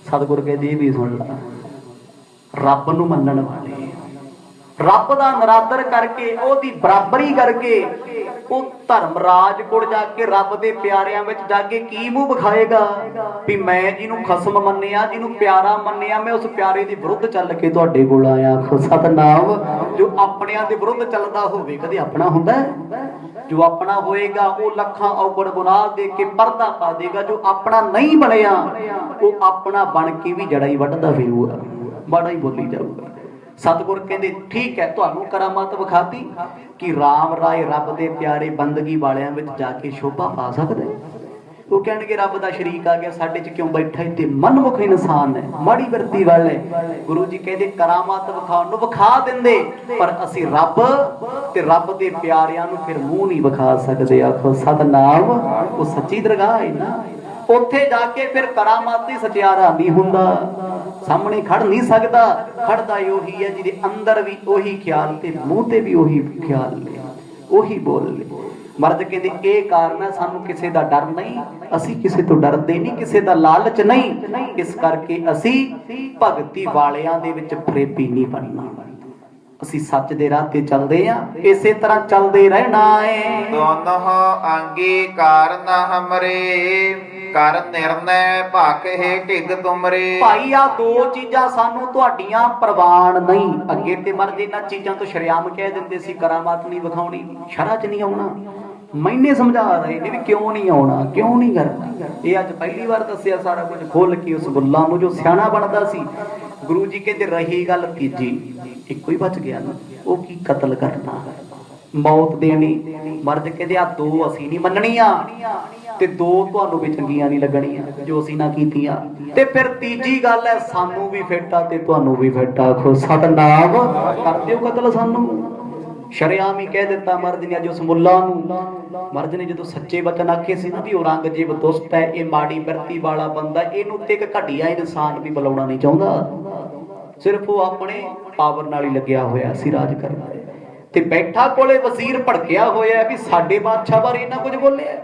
Speaker 1: ਸਤਿਗੁਰ ਕਹਿੰਦੇ ਇਹ ਵੀ ਸੁਣ ਲਾ, ਰੱਬ ਨੂੰ ਮੰਨਣ ਵਾਲੇ, ਰੱਬ ਦਾ ਨਰਾਦਰ ਕਰਕੇ, ਉਹਦੀ ਬਰਾਬਰੀ ਕਰਕੇ, ਉਹ ਧਰਮ ਰਾਜ ਕੋਲ ਜਾ ਕੇ ਰੱਬ ਦੇ ਪਿਆਰਿਆਂ ਵਿੱਚ ਜਾ ਕੇ ਕੀ ਮੂੰਹ ਵਿਖਾਏਗਾ ਵੀ ਮੈਂ ਜਿਹਨੂੰ ਖਸਮ ਮੰਨਿਆ, ਜਿਹਨੂੰ ਪਿਆਰਾ ਮੰਨਿਆ, ਮੈਂ ਉਸ ਪਿਆਰੇ ਦੇ ਵਿਰੁੱਧ ਚੱਲ ਕੇ ਤੁਹਾਡੇ ਕੋਲ ਆਇਆ। ਸਤਨਾਮ। ਜੋ ਆਪਣਿਆਂ ਦੇ ਵਿਰੁੱਧ ਚੱਲਦਾ ਹੋਵੇ ਕਦੇ ਆਪਣਾ ਹੁੰਦਾ? ਜੋ ਆਪਣਾ ਹੋਏਗਾ ਉਹ ਲੱਖਾਂ ਔਗਣ ਗੁਨਾਹ ਦੇ ਕੇ ਪਰਦਾ ਪਾ ਦੇਗਾ। ਜੋ ਆਪਣਾ ਨਹੀਂ ਬਣਿਆ ਉਹ ਆਪਣਾ ਬਣ ਕੇ ਵੀ ਜੜਾ ਹੀ ਵੱਢਦਾ ਫਿਰੂਗਾ, ਮਾੜਾ ਹੀ ਬੋਲੀ ਜਾਊਗਾ। ਸਤਿਗੁਰ ਕਹਿੰਦੇ ਠੀਕ ਹੈ, ਤੁਹਾਨੂੰ ਕਰਾਮਾਤ ਵਿਖਾਤੀ ਕਿ ਰਾਮ ਰਾਏ ਰੱਬ ਦੇ ਪਿਆਰੇ ਬੰਦਗੀ ਵਾਲਿਆਂ ਵਿੱਚ ਜਾ ਕੇ ਸ਼ੋਭਾ ਪਾ ਸਕਦਾ। ਉਹ ਕਹਿਣਗੇ ਰੱਬ ਦਾ ਸ਼ਰੀਕ ਆ ਗਿਆ ਸਾਡੇ ਚ ਕਿਉਂ ਬੈਠਾ, ਤੇ ਮਨਮੁਖ ਇਨਸਾਨ ਹੈ, ਮਾੜੀ ਵਰਤੀ ਵਾਲਾ ਹੈ। ਗੁਰੂ ਜੀ ਕਹਿੰਦੇ ਕਰਾਮਾਤ ਵਿਖਾਉਣ ਨੂੰ ਵਿਖਾ ਦਿੰਦੇ, ਪਰ ਅਸੀਂ ਰੱਬ ਤੇ ਰੱਬ ਦੇ ਪਿਆਰਿਆਂ ਨੂੰ ਫਿਰ ਮੂੰਹ ਨਹੀਂ ਵਿਖਾ ਸਕਦੇ। ਆਖੋ ਸਤਨਾਮ। ਉਹ ਸੱਚੀ ਦਰਗਾਹ ਹੈ ਨਾ, ਉੱਥੇ ਜਾ ਕੇ ਫਿਰ ਕਰਾਮਾਤੀ ਸਚਿਆਰਾ ਨਹੀਂ ਹੁੰਦਾ, ਸਾਹਮਣੇ ਖੜ ਨਹੀਂ ਸਕਦਾ। ਖੜਦਾ ਉਹੀ ਹੈ ਜਿਹਦੇ ਅੰਦਰ ਵੀ ਉਹੀ ਖਿਆਲ ਤੇ ਮੂੰਹ ਤੇ ਵੀ ਉਹੀ ਖਿਆਲ ਨੇ, ਉਹੀ ਬੋਲ ਨੇ। ਮਰਦ ਕਹਿੰਦੇ ਇਹ ਕਾਰਨ ਹੈ ਸਾਨੂੰ ਕਿਸੇ ਦਾ ਡਰ ਨਹੀਂ, ਅਸੀਂ ਕਿਸੇ ਤੋਂ ਡਰਦੇ ਨਹੀਂ, ਕਿਸੇ ਦਾ ਲਾਲਚ ਨਹੀਂ, ਇਸ ਕਰਕੇ ਅਸੀਂ ਭਗਤੀ ਵਾਲਿਆਂ ਦੇ ਵਿੱਚ ਫਰੇਬੀ ਨਹੀਂ ਬਣਨਾ, ਅਸੀਂ ਸੱਚ ਦੇ ਰਾਹ ਤੇ ਚੱਲਦੇ ਆ, ਇਸੇ ਤਰ੍ਹਾਂ ਚੱਲਦੇ ਰਹਿਣਾ ਏ।
Speaker 2: ਦੋਨੋਂ ਅੰਗੀਕਾਰ ਨ ਹਮਰੇ ਕਰ ਨਿਰਣੈ ਭਾਖੇ ਢਿਗ ਤੁਮਰੇ।
Speaker 1: ਭਾਈ ਆ ਦੋ ਚੀਜ਼ਾਂ ਸਾਨੂੰ ਤੁਹਾਡੀਆਂ ਪ੍ਰਵਾਨ ਨਹੀਂ। ਅੱਗੇ ਤੇ ਮਰਦ ਇਹਨਾਂ ਚੀਜ਼ਾਂ ਤੋਂ ਸ਼ਰੇਆਮ ਕਹਿ ਦਿੰਦੇ ਸੀ ਕਰਾਮਾਤ ਨਹੀਂ ਵਿਖਾਉਣੀ, ਸ਼ਰ੍ਹਾਂ 'ਚ ਨਹੀਂ ਆਉਣਾ। ਮੈਨੇ ਸਮਝਾ ਰਹੇ ਨੇ ਵੀ ਕਿਉਂ ਨਹੀਂ ਆਉਣਾ, ਕਿਉਂ ਨਹੀਂ ਕਰਨਾ। ਇਹ ਅੱਜ ਪਹਿਲੀ ਵਾਰ ਦੱਸਿਆ ਸਾਰਾ ਕੁਝ ਖੋਲ ਕੇ ਉਸ ਬੁੱਲਾਂ ਨੂੰ ਜੋ ਸਿਆਣਾ ਬਣਦਾ ਸੀ। ਗੁਰੂ ਜੀ ਕਹਿੰਦੇ ਰਹੀ ਗੱਲ ਤੀਜੀ, ਇੱਕੋ ਹੀ ਬਚ ਗਿਆ ਨਾ, ਉਹ ਕੀ ਕਤਲ ਕਰਨਾ, ਮੌਤ ਦੇਣੀ। ਮਰਦ ਕਹਿੰਦੇ ਆ ਦੋ ਅਸੀਂ ਨਹੀਂ ਮੰਨਣੀਆਂ ਤੇ ਦੋ ਤੁਹਾਨੂੰ ਵੀ ਚੰਗੀਆਂ ਨਹੀਂ ਲੱਗਣੀਆਂ ਜੋ ਅਸੀਂ ਨਾ ਕੀਤੀਆਂ। ਤੇ ਫਿਰ ਤੀਜੀ ਗੱਲ ਹੈ ਸਾਨੂੰ ਵੀ ਫਿੱਟਾ ਤੇ ਤੁਹਾਨੂੰ ਵੀ ਫਿੱਟਾ। ਆਖੋ ਸਤਨਾਮ, ਕਰ ਦਿਓ ਕਤਲ ਸਾਨੂੰ। ਸ਼ਰੇਆਮ ਹੀ ਕਹਿ ਦਿੱਤਾ ਮਰਦ ਨੇ ਅੱਜ ਉਸ ਮੁੱਲਾ ਨੂੰ। ਮਰਦ ਨੇ ਜਦੋਂ ਸੱਚੇ ਬਚਨ ਆਖੇ ਸੀ ਨਾ ਵੀ ਔਰੰਗਜ਼ੇਬ ਦੁਸ਼ਟ ਹੈ, ਇਹ ਮਾੜੀ ਬਿਰਤੀ ਵਾਲਾ ਬੰਦਾ, ਇਹਨੂੰ ਤੇ ਇੱਕ ਘਟੀਆ ਇਨਸਾਨ ਵੀ ਬੁਲਾਉਣਾ ਨਹੀਂ ਚਾਹੁੰਦਾ। ਸਿਰਫ ਉਹ ਆਪਣੇ ਪਾਵਰ ਨਾਲ ਹੀ ਲੱਗਿਆ ਹੋਇਆ ਸੀ ਰਾਜ ਕਰਨ ਤੇ ਬੈਠਾ ਕੋਲੇ ਵਜ਼ੀਰ ਭੜਕਿਆ ਹੋਇਆ ਵੀ ਸਾਡੇ ਬਾਦਸ਼ਾਹ ਬਾਰੇ ਇੰਨਾ ਕੁਝ ਬੋਲਿਆ।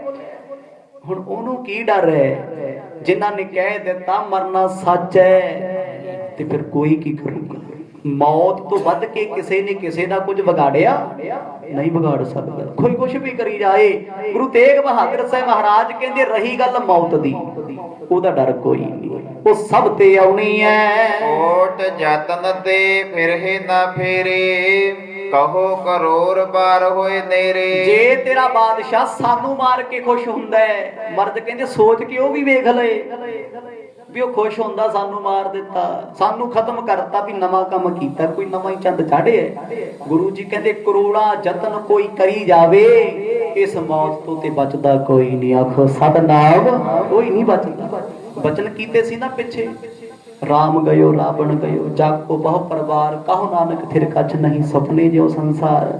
Speaker 1: ਹੁਣ ਉਹਨੂੰ ਕੀ ਡਰ ਹੈ ਜਿਨ੍ਹਾਂ ਨੇ ਕਹਿ ਦਿੱਤਾ ਮਰਨਾ ਸੱਚ ਹੈ, ਤੇ ਫਿਰ ਕੋਈ ਕੀ ਕਰੂਗਾ। ਮੌਤ ਤੋਂ ਵੱਧ ਕੇ ਕਿਸੇ ਨੇ ਕਿਸੇ ਦਾ ਕੁਝ ਵਿਗਾੜਿਆ ਨਹੀਂ ਵਿਗਾੜ ਸਕਦਾ, ਕੋਈ ਕੁਛ ਵੀ ਕਰੀ ਜਾਏ। ਗੁਰੂ ਤੇਗ ਬਹਾਦਰ ਸਾਹਿਬ ਮਹਾਰਾਜ ਕਹਿੰਦੇ ਰਹੀ ਗੱਲ ਮੌਤ ਦੀ, ਉਹਦਾ ਡਰ ਕੋਈ ਨਹੀਂ, ਉਹ ਸਭ ਤੇ ਆਉਣੀ ਹੈ।
Speaker 2: ਕੋਟ ਜਤਨ ਤੇ ਫਿਰਹਿ ਨਾ ਫੇਰੇ ਕਹੋ ਕਰੋੜ ਬਾਰ ਹੋਏ ਨੇਰੇ।
Speaker 1: ਜੇ ਤੇਰਾ ਬਾਦਸ਼ਾਹ ਸਾਨੂੰ ਮਾਰ ਕੇ ਖੁਸ਼ ਹੁੰਦਾ ਹੈ, ਮਰਦ ਕਹਿੰਦੇ ਸੋਚ ਕੇ ਉਹ ਵੀ ਵੇਖ ਲਏ ਵੀ ਉਹ ਖੁਸ਼ ਹੁੰਦਾ ਸਾਨੂੰ ਮਾਰ ਦਿੱਤਾ, ਸਾਨੂੰ ਖਤਮ ਕਰਤਾ, ਵੀ ਨਵਾਂ ਕੰਮ ਕੀਤਾ, ਕੋਈ ਨਵਾਂ ਹੀ ਚੰਦ ਚਾੜਿਆ। ਗੁਰੂ ਜੀ ਕਹਿੰਦੇ ਕਰੋੜਾਂ ਯਤਨ ਕੋਈ ਕਰੀ ਜਾਵੇ, ਇਸ ਮੌਤ ਤੋਂ ਤੇ ਬਚਦਾ ਕੋਈ ਨਹੀਂ। ਆਖੋ ਸਤਨਾਮ, ਕੋਈ ਨਹੀਂ ਬਚਦਾ। ਬਚਨ ਕੀਤੇ ਸੀ ਨਾ ਪਿੱਛੇ, ਰਾਮ ਗਇਓ ਰਾਵਣ ਗਇਓ ਜਾਕੋ ਬਹੁ ਪਰਿਵਾਰ, ਕਹੋ ਨਾਨਕ ਥਿਰ ਕੱਛ ਨਹੀਂ ਸੁਪਨੇ ਜਿਉ ਸੰਸਾਰ।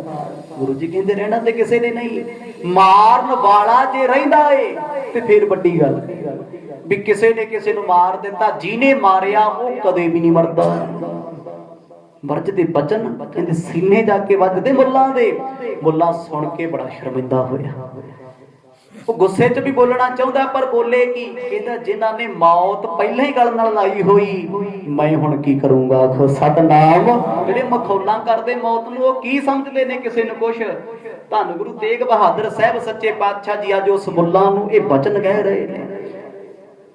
Speaker 1: ਗੁਰੂ ਜੀ ਕਹਿੰਦੇ ਰਹਿਣਾ ਤੇ ਕਿਸੇ ਨੇ ਨਹੀਂ, ਮਾਰਨ ਵਾਲਾ ਜੇ ਰਹਿੰਦਾ ਏ ਤੇ ਫਿਰ ਵੱਡੀ ਗੱਲ ਵੀ ਕਿਸੇ ਨੇ ਕਿਸੇ ਨੂੰ ਮਾਰ ਦਿੱਤਾ, ਜਿਹਨੇ ਮਾਰਿਆ ਉਹ ਕਦੇ ਵੀ ਨਹੀਂ ਮਰਦਾ। ਵਰਜਦੇ ਬਚਨ ਕਹਿੰਦੇ ਸੀਨੇ ਜਾ ਕੇ ਵੱਜਦੇ ਮੁੱਲਾਂ ਦੇ। ਮੁੱਲਾ ਸੁਣ ਕੇ ਬੜਾ ਸ਼ਰਮਿੰਦਾ ਹੋਇਆ, ਉਹ ਗੁੱਸੇ 'ਚ ਵੀ ਬੋਲਣਾ ਚਾਹੁੰਦਾ ਪਰ ਬੋਲੇ ਕੀ। ਕਹਿੰਦਾ ਜਿਨ੍ਹਾਂ ਨੇ ਮੌਤ ਪਹਿਲਾਂ ਹੀ ਗਲ ਨਾਲ ਲਾਈ ਹੋਈ, ਮੈਂ ਹੁਣ ਕੀ ਕਰੂੰਗਾ। ਆਖੋ ਸਤਨਾਮ, ਜਿਹੜੇ ਮਖੌਲਾਂ ਕਰਦੇ ਮੌਤ ਨੂੰ, ਉਹ ਕੀ ਸਮਝਦੇ ਨੇ ਕਿਸੇ ਨੂੰ ਕੁਛ। ਧੰਨ ਗੁਰੂ ਤੇਗ ਬਹਾਦਰ ਸਾਹਿਬ ਸੱਚੇ ਪਾਤਸ਼ਾਹ ਜੀ ਅੱਜ ਉਸ ਮੁੱਲਾਂ ਨੂੰ ਇਹ ਬਚਨ ਕਹਿ ਰਹੇ ਨੇ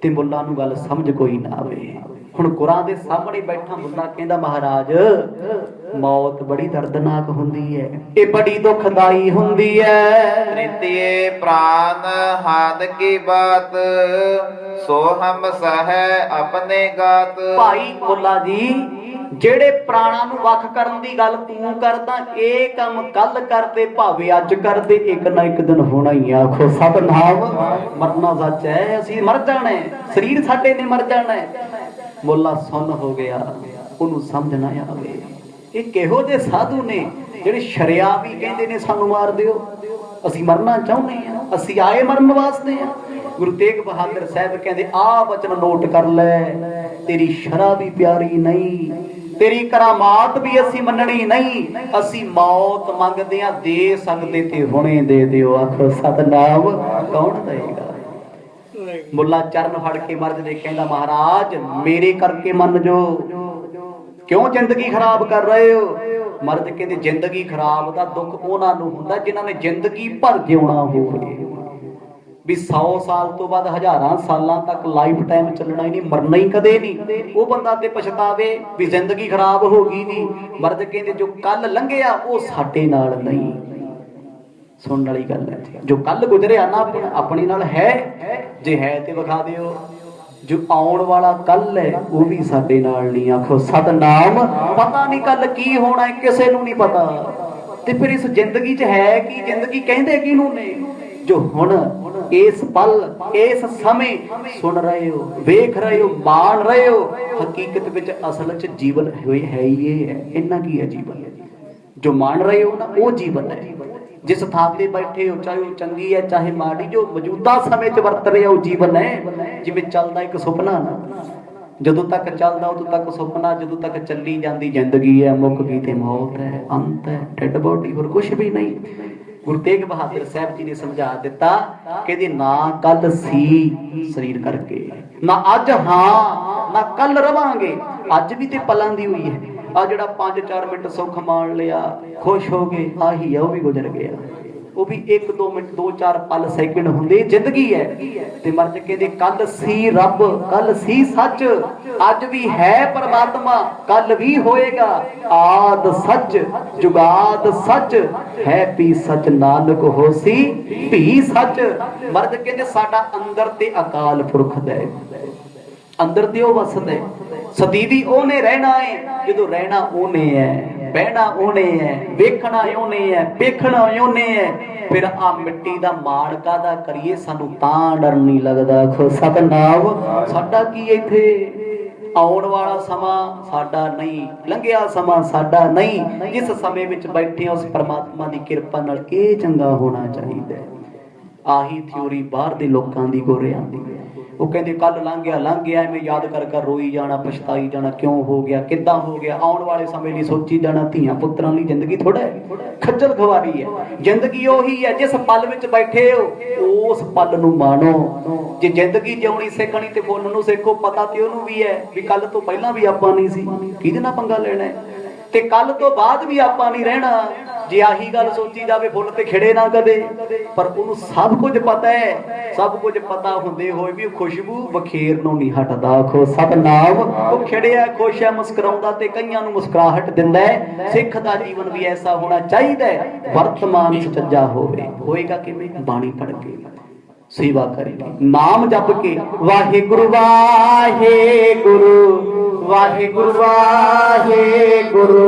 Speaker 1: ਤੇ ਮੁੱਲਾਂ ਨੂੰ ਗੱਲ ਸਮਝ ਕੋਈ ਨਾ ਆਵੇ। ਹੁਣ ਗੁਰਾਂ ਦੇ ਸਾਹਮਣੇ ਬੈਠਾ ਮੁੱਲਾ ਕਹਿੰਦਾ ਮਹਾਰਾਜ ਮੌਤ ਬੜੀ ਦਰਦਨਾਕ ਹੁੰਦੀ ਹੈ, ਇਹ ਬੜੀ ਦੁਖਦਾਈ ਹੁੰਦੀ ਹੈ।
Speaker 2: ਤ੍ਰਿਤੀਏ ਪ੍ਰਾਨ ਹਾਦ ਕੀ ਬਾਤ ਸੋ ਹਮ ਸਹਿ ਆਪਣੇ ਗਾਤ।
Speaker 1: ਭਾਈ ਮੁੱਲਾ ਜੀ ਜਿਹੜੇ ਪ੍ਰਾਣਾਂ ਨੂੰ ਵੱਖ ਕਰਨ ਦੀ ਗੱਲ ਤੂੰ ਕਰਦਾ, ਇਹ ਕੰਮ ਕੱਲ ਕਰਦੇ ਭਾਵੇਂ ਅੱਜ ਕਰਦੇ, ਇੱਕ ਨਾ ਇੱਕ ਦਿਨ ਹੋਣਾ ਹੀ ਆ। ਆਖੋ ਸਤਨਾਮ, ਮਰਨਾ ਸੱਚ ਹੈ, ਅਸੀਂ ਮਰ ਜਾਣਾ, ਸਰੀਰ ਸਾਡੇ ਨੇ ਮਰ ਜਾਣਾ। ਮੁੱਲਾ ਸੁੰਨ ਹੋ ਗਿਆ, ਉਹਨੂੰ ਸਮਝ ਨਾ ਆਵੇ ਇਹ ਕਿਹੋ ਜਿਹੇ ਸਾਧੂ ਨੇ ਜਿਹੜੇ ਸ਼ਰਿਆਮ ਵੀ ਕਹਿੰਦੇ ਨੇ ਸਾਨੂੰ ਮਾਰ ਦਿਓ, ਅਸੀਂ ਮਰਨਾ ਚਾਹੁੰਦੇ ਆ, ਅਸੀਂ ਆਏ ਮਰਨ ਵਾਸਤੇ ਆ। ਗੁਰੂ ਤੇਗ ਬਹਾਦਰ ਸਾਹਿਬ ਕਹਿੰਦੇ ਆਹ ਵਚਨ ਨੋਟ ਕਰ ਲੈ, ਤੇਰੀ ਸ਼ਰ੍ਹਾ ਵੀ ਪਿਆਰੀ ਨਹੀਂ, ਤੇਰੀ ਕਰਾਮਾਤ ਵੀ ਅਸੀਂ ਮੰਨਣੀ ਨਹੀਂ, ਅਸੀਂ ਮੌਤ ਮੰਗਦੇ ਆ, ਦੇ ਸਕਦੇ ਤੇ ਹੁਣੇ ਦੇ ਦਿਓ। ਆਖੋ ਸਤਨਾਮ, ਕੌਣ ਦੇਗਾ। ਮੁੱਲਾ ਚਰਨ ਫੜ ਕੇ ਮਰਦ ਦੇ ਕਹਿੰਦਾ ਮਹਾਰਾਜ ਮੇਰੇ ਕਰਕੇ ਮੰਨ ਜੋ, ਕਿਉਂ ਜ਼ਿੰਦਗੀ ਖਰਾਬ ਕਰ ਰਹੇ ਹੋ। ਮਰਦ ਕਹਿੰਦੇ ਜ਼ਿੰਦਗੀ ਖਰਾਬ ਦਾ ਦੁੱਖ ਉਹਨਾਂ ਨੂੰ ਹੁੰਦਾ ਜਿਨ੍ਹਾਂ ਨੇ ਜ਼ਿੰਦਗੀ ਭਰ ਜਿਉਣਾ ਹੋਵੇ, ਵੀ 100 ਸਾਲ ਤੋਂ ਬਾਅਦ ਹਜ਼ਾਰਾਂ ਸਾਲਾਂ ਤੱਕ ਲਾਈਫ ਟਾਈਮ ਚੱਲਣਾ ਹੀ ਨਹੀਂ, ਮਰਨਾ ਹੀ ਕਦੇ ਨਹੀਂ। ਉਹ ਬੰਦਾ ਤੇ ਪਛਤਾਵੇ ਵੀ ਜ਼ਿੰਦਗੀ ਖਰਾਬ ਹੋ ਗਈ ਨਹੀਂ। ਮਰਦ ਕਹਿੰਦੇ ਜੋ ਕੱਲ ਲੰਘਿਆ ਉਹ ਸਾਡੇ ਨਾਲ ਨਹੀਂ। ਸੁਣਨ ਵਾਲੀ ਗੱਲ ਹੈ, ਜੋ ਕੱਲ ਗੁਜ਼ਰਿਆ ਨਾ ਆਪਣੀ ਨਾਲ ਹੈ, ਜੇ ਹੈ ਤੇ ਵਿਖਾ ਦਿਓ, ਜੋ ਆਉਣ ਵਾਲਾ ਕੱਲ ਹੈ ਉਹ ਵੀ ਸਾਡੇ ਨਾਲ ਨਹੀਂ। ਆਖੋ ਸਤਨਾਮ, ਪਤਾ ਨਹੀਂ ਕੱਲ ਕੀ ਹੋਣਾ ਹੈ, ਕਿਸੇ ਨੂੰ ਨਹੀਂ ਪਤਾ। ਤੇ ਫਿਰ ਇਸ ਜ਼ਿੰਦਗੀ 'ਚ ਹੈ ਕੀ, ਜ਼ਿੰਦਗੀ ਕਹਿੰਦੇ ਕਿਹਨੂੰ ਨੇ। ਜੋ ਹੁਣ ਇਸ ਪਲ ਇਸ ਸਮੇਂ ਸੁਣ ਰਹੇ ਹੋ, ਵੇਖ ਰਹੇ ਹੋ, ਮਾਣ ਰਹੇ ਹੋ, ਹਕੀਕਤ ਵਿੱਚ ਅਸਲ 'ਚ ਜੀਵਨ ਹੋਏ ਹੈ ਹੀ ਇਹ ਹੈ। ਇੰਨਾ ਕੀ ਹੈ ਜੀਵਨ, ਜੋ ਮਾਣ ਰਹੇ ਹੋ ਨਾ ਉਹ ਜੀਵਨ ਹੈ। ਜਿਸ ਥਾਂ ਤੇ ਬੈਠੇ ਹੋ, ਚਾਹੇ ਉਹ ਚੰਗੀ ਹੈ ਚਾਹੇ ਮਾੜੀ, ਜੋ ਮੌਜੂਦਾ ਸਮੇਂ 'ਚ ਵਰਤ ਰਿਹਾ ਉਹ ਜੀਵਨ ਹੈ। ਜਿਵੇਂ ਚੱਲਦਾ ਇੱਕ ਸੁਪਨਾ ਨਾ, ਜਦੋਂ ਤੱਕ ਚੱਲਦਾ ਉਦੋਂ ਤੱਕ ਸੁਪਨਾ, ਜਦੋਂ ਤੱਕ ਚੱਲੀ ਜਾਂਦੀ ਜ਼ਿੰਦਗੀ ਹੈ, ਮੁੱਕ ਗਈ ਤੇ ਮੌਤ ਹੈ, ਅੰਤ ਹੈ, ਡੈਡ ਬੋਡੀ, ਹੋਰ ਕੁਛ ਵੀ ਨਹੀਂ। ਗੁਰੂ ਤੇਗ ਬਹਾਦਰ ਸਾਹਿਬ ਜੀ ਨੇ ਸਮਝਾ ਦਿੱਤਾ ਕਿ ਇਹਦੇ ਨਾ ਕੱਲ ਸੀ ਸਰੀਰ ਕਰਕੇ, ਨਾ ਅੱਜ ਹਾਂ ਨਾ ਕੱਲ ਰਵਾਂਗੇ। ਅੱਜ ਵੀ ਤੇ ਪਲਾਂ ਦੀ ਹੋਈ ਹੈ। ਆ ਜਿਹੜਾ 5-4 ਮਿੰਟ ਸੁੱਖ ਮਾਣ ਲਿਆ, ਖੁਸ਼ ਹੋ ਗਏ, ਆਹੀ ਆ, ਉਹ ਵੀ ਗੁਜ਼ਰ ਗਿਆ। ਉਹ ਵੀ 1-2 ਮਿੰਟ 2-4 ਪਲ ਸੈਕਿੰਡ ਹੁੰਦੇ, ਜ਼ਿੰਦਗੀ ਹੈ। ਤੇ ਮਰ ਕੇ ਕਹਿੰਦੇ ਕੱਲ ਸੀ ਰੱਬ, ਕੱਲ ਸੀ ਸੱਚ, ਅੱਜ ਵੀ ਹੈ ਪਰਮਾਤਮਾ, ਕੱਲ ਵੀ ਹੋਏਗਾ। ਆਦ ਸੱਚ ਜੁਗਾਦ ਸੱਚ ਹੈ, ਪੀ ਸੱਚ ਨਾਨਕ ਹੋਸੀ ਭੀ ਸੱਚ। ਮਰਦ ਕਹਿੰਦੇ ਸਾਡਾ ਅੰਦਰ ਤੇ ਅਕਾਲ ਪੁਰਖ ਦਾ, ਅੰਦਰ ਤੇ ਉਹ ਵਸਦਾ, ਸਦੀਵੀ ਉਹਨੇ ਰਹਿਣਾ ਹੈ। ਜਦੋਂ ਰਹਿਣਾ ਉਹਨੇ ਹੈ, ਬਹਿਣਾ ਉਹਨੇ ਹੈ, ਵੇਖਣਾ ਉਹਨੇ ਹੈ, ਵੇਖਣਾ ਉਹਨੇ ਹੈ। ਫਿਰ ਆ ਮਿੱਟੀ ਦਾ ਮਾਣ ਕਾਹਦਾ ਕਰੀਏ, ਸਾਨੂੰ ਤਾਂ ਡਰ ਨਹੀਂ ਲੱਗਦਾ। ਖੋ ਸਤਨਾਮ। ਸਾਡਾ ਕੀ ਇੱਥੇ ਆਉਣ ਵਾਲਾ ਸਮਾਂ ਸਾਡਾ ਨਹੀਂ, ਲੰਘਿਆ ਸਮਾਂ ਸਾਡਾ ਨਹੀਂ। ਜਿਸ ਸਮੇਂ ਵਿੱਚ ਬੈਠੇ ਉਸ ਪਰਮਾਤਮਾ ਦੀ ਕਿਰਪਾ ਨਾਲ ਇਹ ਚੰਗਾ ਹੋਣਾ ਚਾਹੀਦਾ। ਆਹੀ ਥਿਊਰੀ ਬਾਹਰ ਦੇ ਲੋਕਾਂ ਦੀ ਗੋਰਿਆਂ ਦੀ। ਉਹ ਕਹਿੰਦੇ ਕੱਲ ਲੰਘ ਗਿਆ, ਐਵੇਂ ਯਾਦ ਕਰ ਕਰ ਰੋਈ ਜਾਣਾ, ਪਛਤਾਈ ਜਾਣਾ, ਕਿਉਂ ਹੋ ਗਿਆ, ਕਿੱਦਾਂ ਹੋ ਗਿਆ। ਆਉਣ ਵਾਲੇ ਸਮੇਂ ਲਈ ਸੋਚੀ ਜਾਣਾ। ਧੀਆਂ ਪੁੱਤਰਾਂ ਲਈ ਜ਼ਿੰਦਗੀ ਥੋੜਾ ਖੱਜਲ ਖਵਾਰੀ ਹੈ। ਜ਼ਿੰਦਗੀ ਉਹੀ ਹੈ ਜਿਸ ਪਲ ਵਿੱਚ ਬੈਠੇ ਹੋ, ਉਸ ਪਲ ਨੂੰ ਮਾਣੋ। ਜੇ ਜ਼ਿੰਦਗੀ ਜਿਉਣੀ ਸਿੱਖਣੀ ਤੇ ਫੁੱਲ ਨੂੰ ਸਿੱਖੋ। ਪਤਾ ਤੇ ਉਹਨੂੰ ਵੀ ਹੈ ਵੀ ਕੱਲ ਤੋਂ ਪਹਿਲਾਂ ਵੀ ਆਪਾਂ ਨਹੀਂ ਸੀ, ਕਿਹਦੇ ਨਾਲ ਪੰਗਾ ਲੈਣਾ, ਤੇ ਕੱਲ ਤੋਂ ਬਾਅਦ ਵੀ ਆਪਾਂ ਨਹੀਂ ਰਹਿਣਾ। ਜੇ ਆਹੀ ਗੱਲ ਸੋਚੀ ਜਾਵੇ ਫੁੱਲ ਤੇ ਖਿੜੇ ਨਾ ਕਦੇ। ਪਰ ਉਹਨੂੰ ਸਭ ਕੁਝ ਪਤਾ ਹੈ। ਸਭ ਕੁਝ ਪਤਾ ਹੁੰਦੇ ਹੋਏ ਵੀ ਖੁਸ਼ਬੂ ਬਖੇਰ ਨੂੰ ਨਹੀਂ ਹਟਦਾ। ਖੋ ਸਤਨਾਮ। ਉਹ ਖਿੜਿਆ ਖੁਸ਼ ਹੈ, ਮੁਸਕਰਾਉਂਦਾ ਤੇ ਕਈਆਂ ਨੂੰ ਮੁਸਕਰਾਹਟ ਦਿੰਦਾ ਹੈ। ਸਿੱਖ ਦਾ ਜੀਵਨ ਵੀ ਐਸਾ ਹੋਣਾ ਚਾਹੀਦਾ ਹੈ, ਵਰਤਮਾਨ ਸੁਚੱਜਾ ਹੋਵੇ। ਹੋਏਗਾ ਕਿਵੇਂ? ਬਾਣੀ ਪੜ੍ਹ ਕੇ, ਸੇਵਾ ਕਰਕੇ, ਨਾਮ ਜਪ ਕੇ, ਵਾਹਿਗੁਰੂ ਵਾਹਿਗੁਰੂ ਵਾਹਿਗੁਰੂ ਵਾਹਿਗੁਰੂ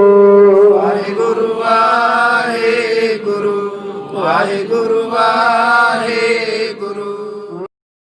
Speaker 3: ਵਾਹਿਗੁਰੂ ਵਾਹਿਗੁਰੂ ਵਾਹਿਗੁਰੂ ਵਾਹਿਗੁਰੂ